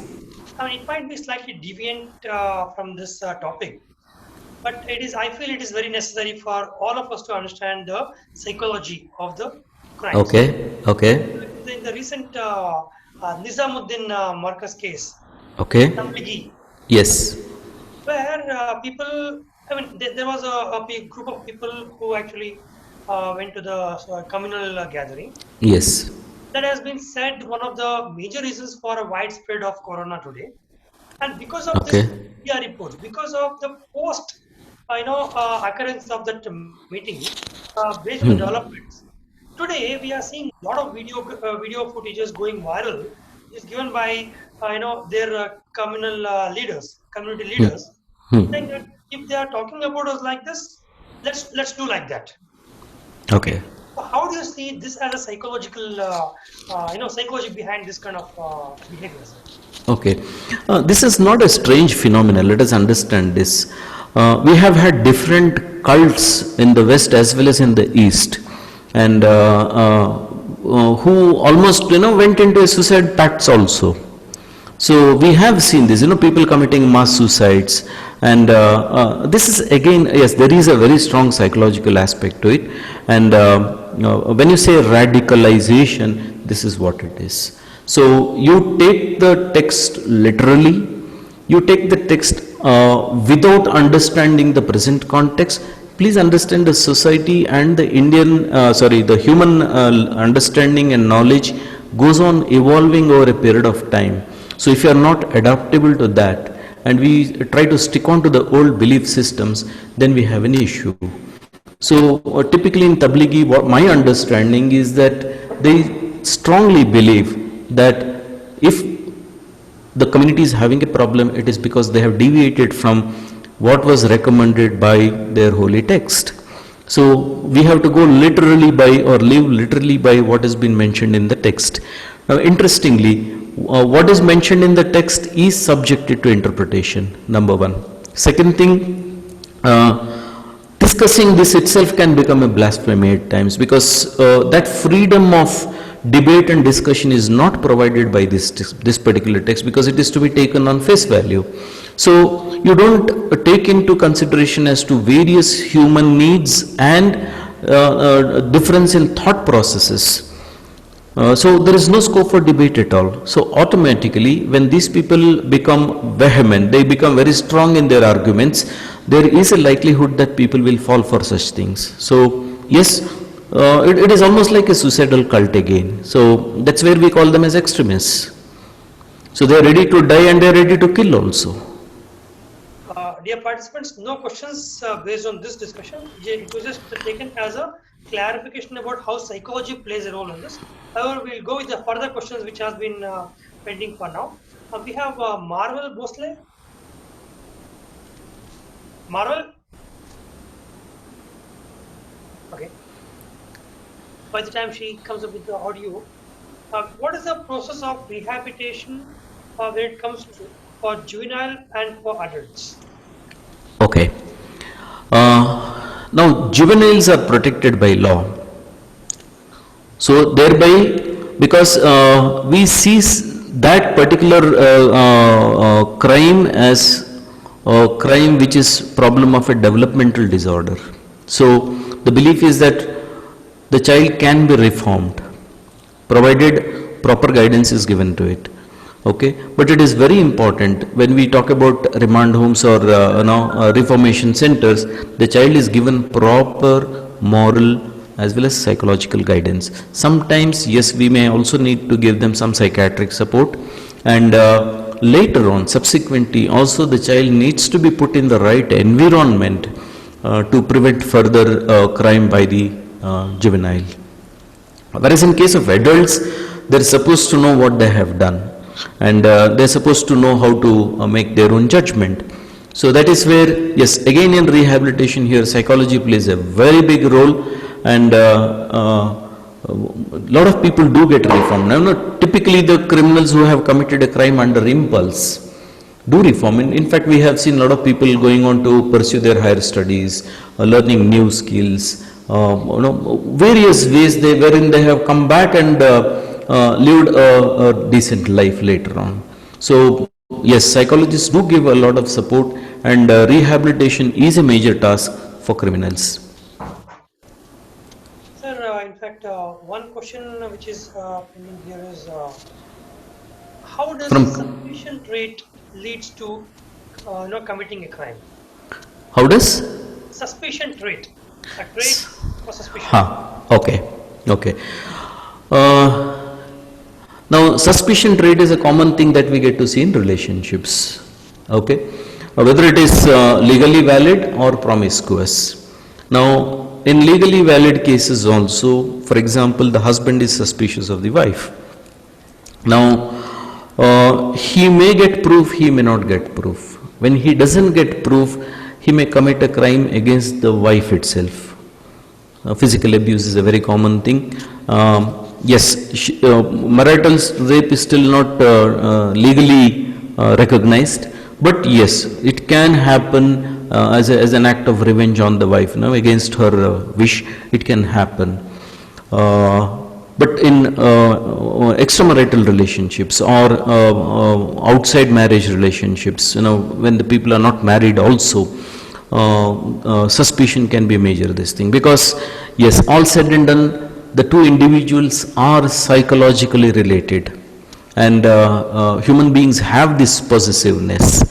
it might be slightly deviant from this topic, but I feel it is very necessary for all of us to understand the psychology of the crimes. Okay. In the recent Nizamuddin Marcus case, Okay. Tablighi, Yes. where people, there was a big group of people who actually went to the communal gathering. Yes. That has been said one of the major reasons for a widespread of corona today. And because of this media reports, because of the post occurrence of that meeting, based on the developments, today we are seeing a lot of video footages going viral. Is given by their communal leaders, community leaders, saying that if they are talking about us like this, let's do like that. Okay. So how do you see this as a psychological, psychology behind this kind of behaviors? Okay. This is not a strange phenomenon. Let us understand this. We have had different cults in the West as well as in the East, and who almost went into a suicide pacts also. So we have seen this, people committing mass suicides, and this is again, yes, there is a very strong psychological aspect to it, and when you say radicalization, this is what it is. So you take the text literally, you take the text without understanding the present context. Please understand the society and the the human understanding and knowledge goes on evolving over a period of time. So if you are not adaptable to that and we try to stick on to the old belief systems, then we have an issue. So typically in Tablighi, what my understanding is that they strongly believe that if the community is having a problem, it is because they have deviated from what was recommended by their holy text. So we have to go literally by or live literally by what has been mentioned in the text. Now interestingly, what is mentioned in the text is subjected to interpretation, number one. Second thing, discussing this itself can become a blasphemy at times, because that freedom of debate and discussion is not provided by this particular text, because it is to be taken on face value. So you don't take into consideration as to various human needs and difference in thought processes. So there is no scope for debate at all. So automatically, when these people become vehement, they become very strong in their arguments, there is a likelihood that people will fall for such things. So yes, it is almost like a suicidal cult again. So that's where we call them as extremists. So they are ready to die and they are ready to kill also. Dear participants, no questions based on this discussion. It was just taken as a clarification about how psychology plays a role in this. However, we'll go with the further questions which has been pending for now. We have Marvel Bosley. Marvel? Okay. By the time she comes up with the audio, what is the process of rehabilitation when it comes to for juvenile and for adults? Okay. Now juveniles are protected by law. So thereby, because we see that particular crime as a crime which is problem of a developmental disorder. So the belief is that the child can be reformed provided proper guidance is given to it. Okay, but it is very important when we talk about remand homes or reformation centers, the child is given proper moral as well as psychological guidance. Sometimes yes, we may also need to give them some psychiatric support, and later on subsequently also the child needs to be put in the right environment to prevent further crime by the juvenile. Whereas in case of adults, they are supposed to know what they have done, and they are supposed to know how to make their own judgment. So that is where, yes, again in rehabilitation here psychology plays a very big role, and a lot of people do get reformed. Now, typically the criminals who have committed a crime under impulse do reform. In fact, we have seen a lot of people going on to pursue their higher studies, learning new skills, various ways wherein they have come back and lived a decent life later on. So yes, psychologists do give a lot of support, and rehabilitation is a major task for criminals. Sir, in fact, one question which is pending here is how does suspicion rate leads to committing a crime? How does? Suspicion trait. A trait for suspicion. Okay. Now, suspicion trait is a common thing that we get to see in relationships. Okay, whether it is legally valid or promiscuous. Now, in legally valid cases also, for example, the husband is suspicious of the wife. Now, he may get proof, he may not get proof. When he doesn't get proof, he may commit a crime against the wife itself. Physical abuse is a very common thing. Yes, marital rape is still not legally recognized, but yes, it can happen as an act of revenge on the wife, against her wish. It can happen. But in extramarital relationships or outside marriage relationships, when the people are not married also, suspicion can be a major this thing. Because yes, all said and done, the two individuals are psychologically related, and human beings have this possessiveness.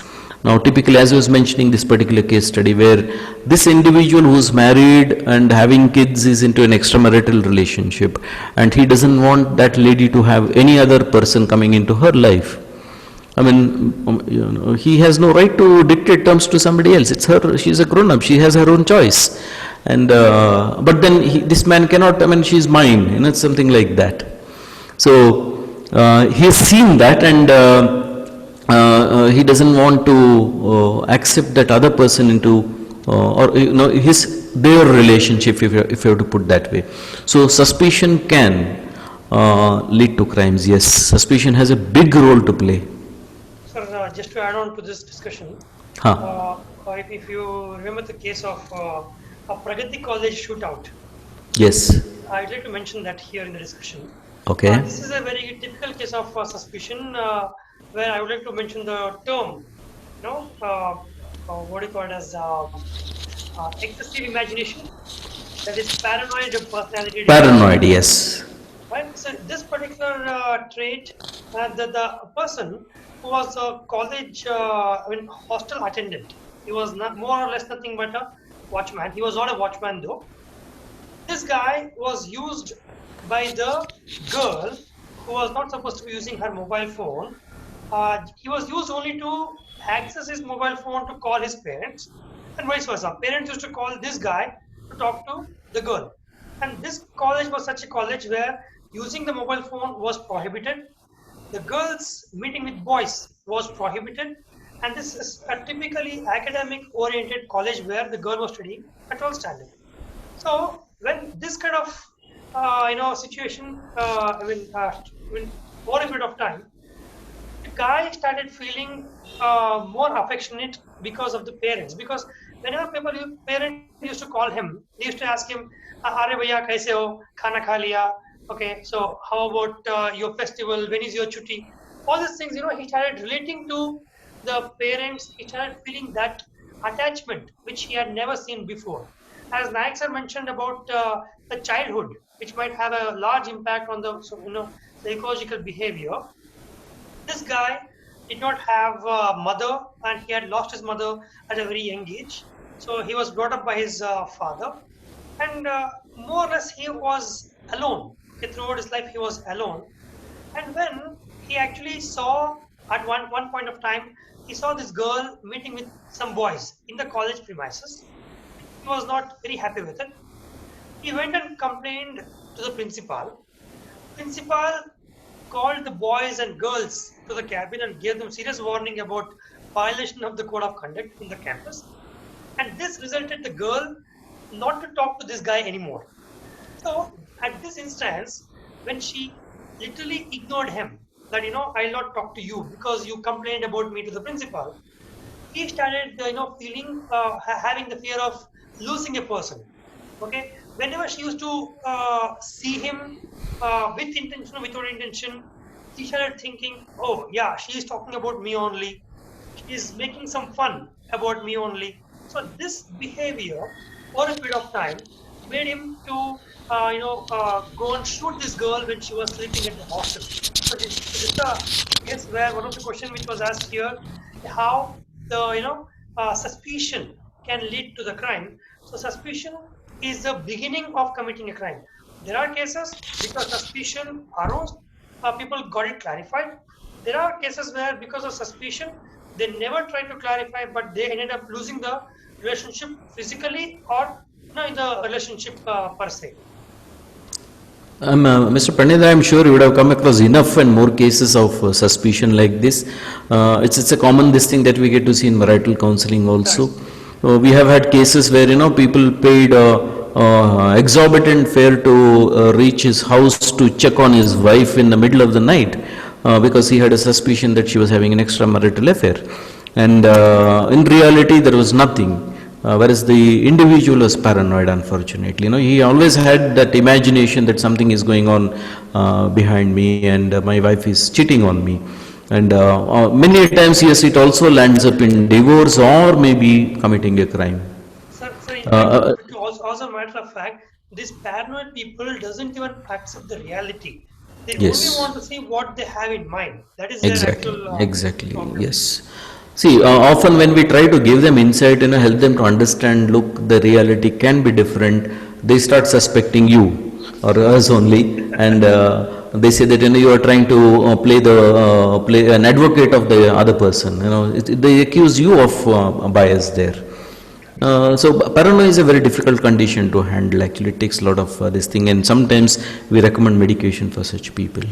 Now typically, as I was mentioning this particular case study, where this individual who's married and having kids is into an extramarital relationship, and he doesn't want that lady to have any other person coming into her life. I mean, he has no right to dictate terms to somebody else. It's her, she's a grown up, she has her own choice. And but then this man cannot, I mean, she's mine, it's something like that. So he has seen that, and he doesn't want to accept that other person into or their relationship, if you have to put that way. So suspicion can lead to crimes. Yes, suspicion has a big role to play. Sir, just to add on to this discussion, if you remember the case of a Pragati College shootout. Yes. I'd like to mention that here in the discussion. Okay. This is a very typical case of suspicion, where I would like to mention the term, what do you call it as excessive imagination, that is paranoid personality. Paranoid, yes. Right. So this particular trait, the person who was a college, hostel attendant, he was not more or less nothing but a watchman. He was not a watchman though. This guy was used by the girl who was not supposed to be using her mobile phone. He was used only to access his mobile phone to call his parents, and vice versa. Parents used to call this guy to talk to the girl. And this college was such a college where using the mobile phone was prohibited. The girls meeting with boys was prohibited. And this is a typically academic oriented college where the girl was studying at 12th standard. So when this kind of situation, over a period of time, the guy started feeling more affectionate because of the parents. Because whenever parents used to call him, they used to ask him, "Are bhaiya, kaise ho? Khana kha liya? Okay, so how about your festival? When is your chutti?" All these things, he started relating to the parents. He started feeling that attachment which he had never seen before. As Nayak sir mentioned about the childhood, which might have a large impact on the psychological behavior. This guy did not have a mother, and he had lost his mother at a very young age. So he was brought up by his father, and more or less he was alone. Throughout his life he was alone. And when he actually saw at one point of time, he saw this girl meeting with some boys in the college premises. He was not very happy with it. He went and complained to the principal. Principal called the boys and girls to the cabin and gave them serious warning about violation of the code of conduct in the campus. And this resulted the girl not to talk to this guy anymore. So at this instance, when she literally ignored him, that I'll not talk to you because you complained about me to the principal, he started feeling having the fear of losing a person. Okay, whenever she used to see him with intention or without intention, he started thinking, oh yeah, she is talking about me only, she is making some fun about me only. So this behavior over a period of time made him to go and shoot this girl when she was sleeping at the hostel. So this is a case where one of the questions which was asked here, how the suspicion can lead to the crime. So suspicion is the beginning of committing a crime. There are cases because suspicion arose, people got it clarified. There are cases where because of suspicion, they never tried to clarify, but they ended up losing the relationship physically or in the relationship per se. Mr. Pandit, I'm sure you would have come across enough and more cases of suspicion like this. It's a common thing that we get to see in marital counseling also. We have had cases where people paid exorbitant fare to reach his house to check on his wife in the middle of the night because he had a suspicion that she was having an extramarital affair, and in reality there was nothing. whereas the individual was paranoid, unfortunately. He always had that imagination that something is going on behind me, and my wife is cheating on me. And many times, yes, it also lands up in divorce or maybe committing a crime. Sir, Uh, also a matter of fact, these paranoid people doesn't even accept the reality. They Yes. only want to see what they have in mind. That is their Exactly, actual exactly, problem. yes. See, often when we try to give them insight, help them to understand, look, the reality can be different, they start suspecting you or us only, and they say that you are trying to play an advocate of the other person. They accuse you of bias there. So paranoia is a very difficult condition to handle. Actually, it takes a lot of this thing, and sometimes we recommend medication for such people.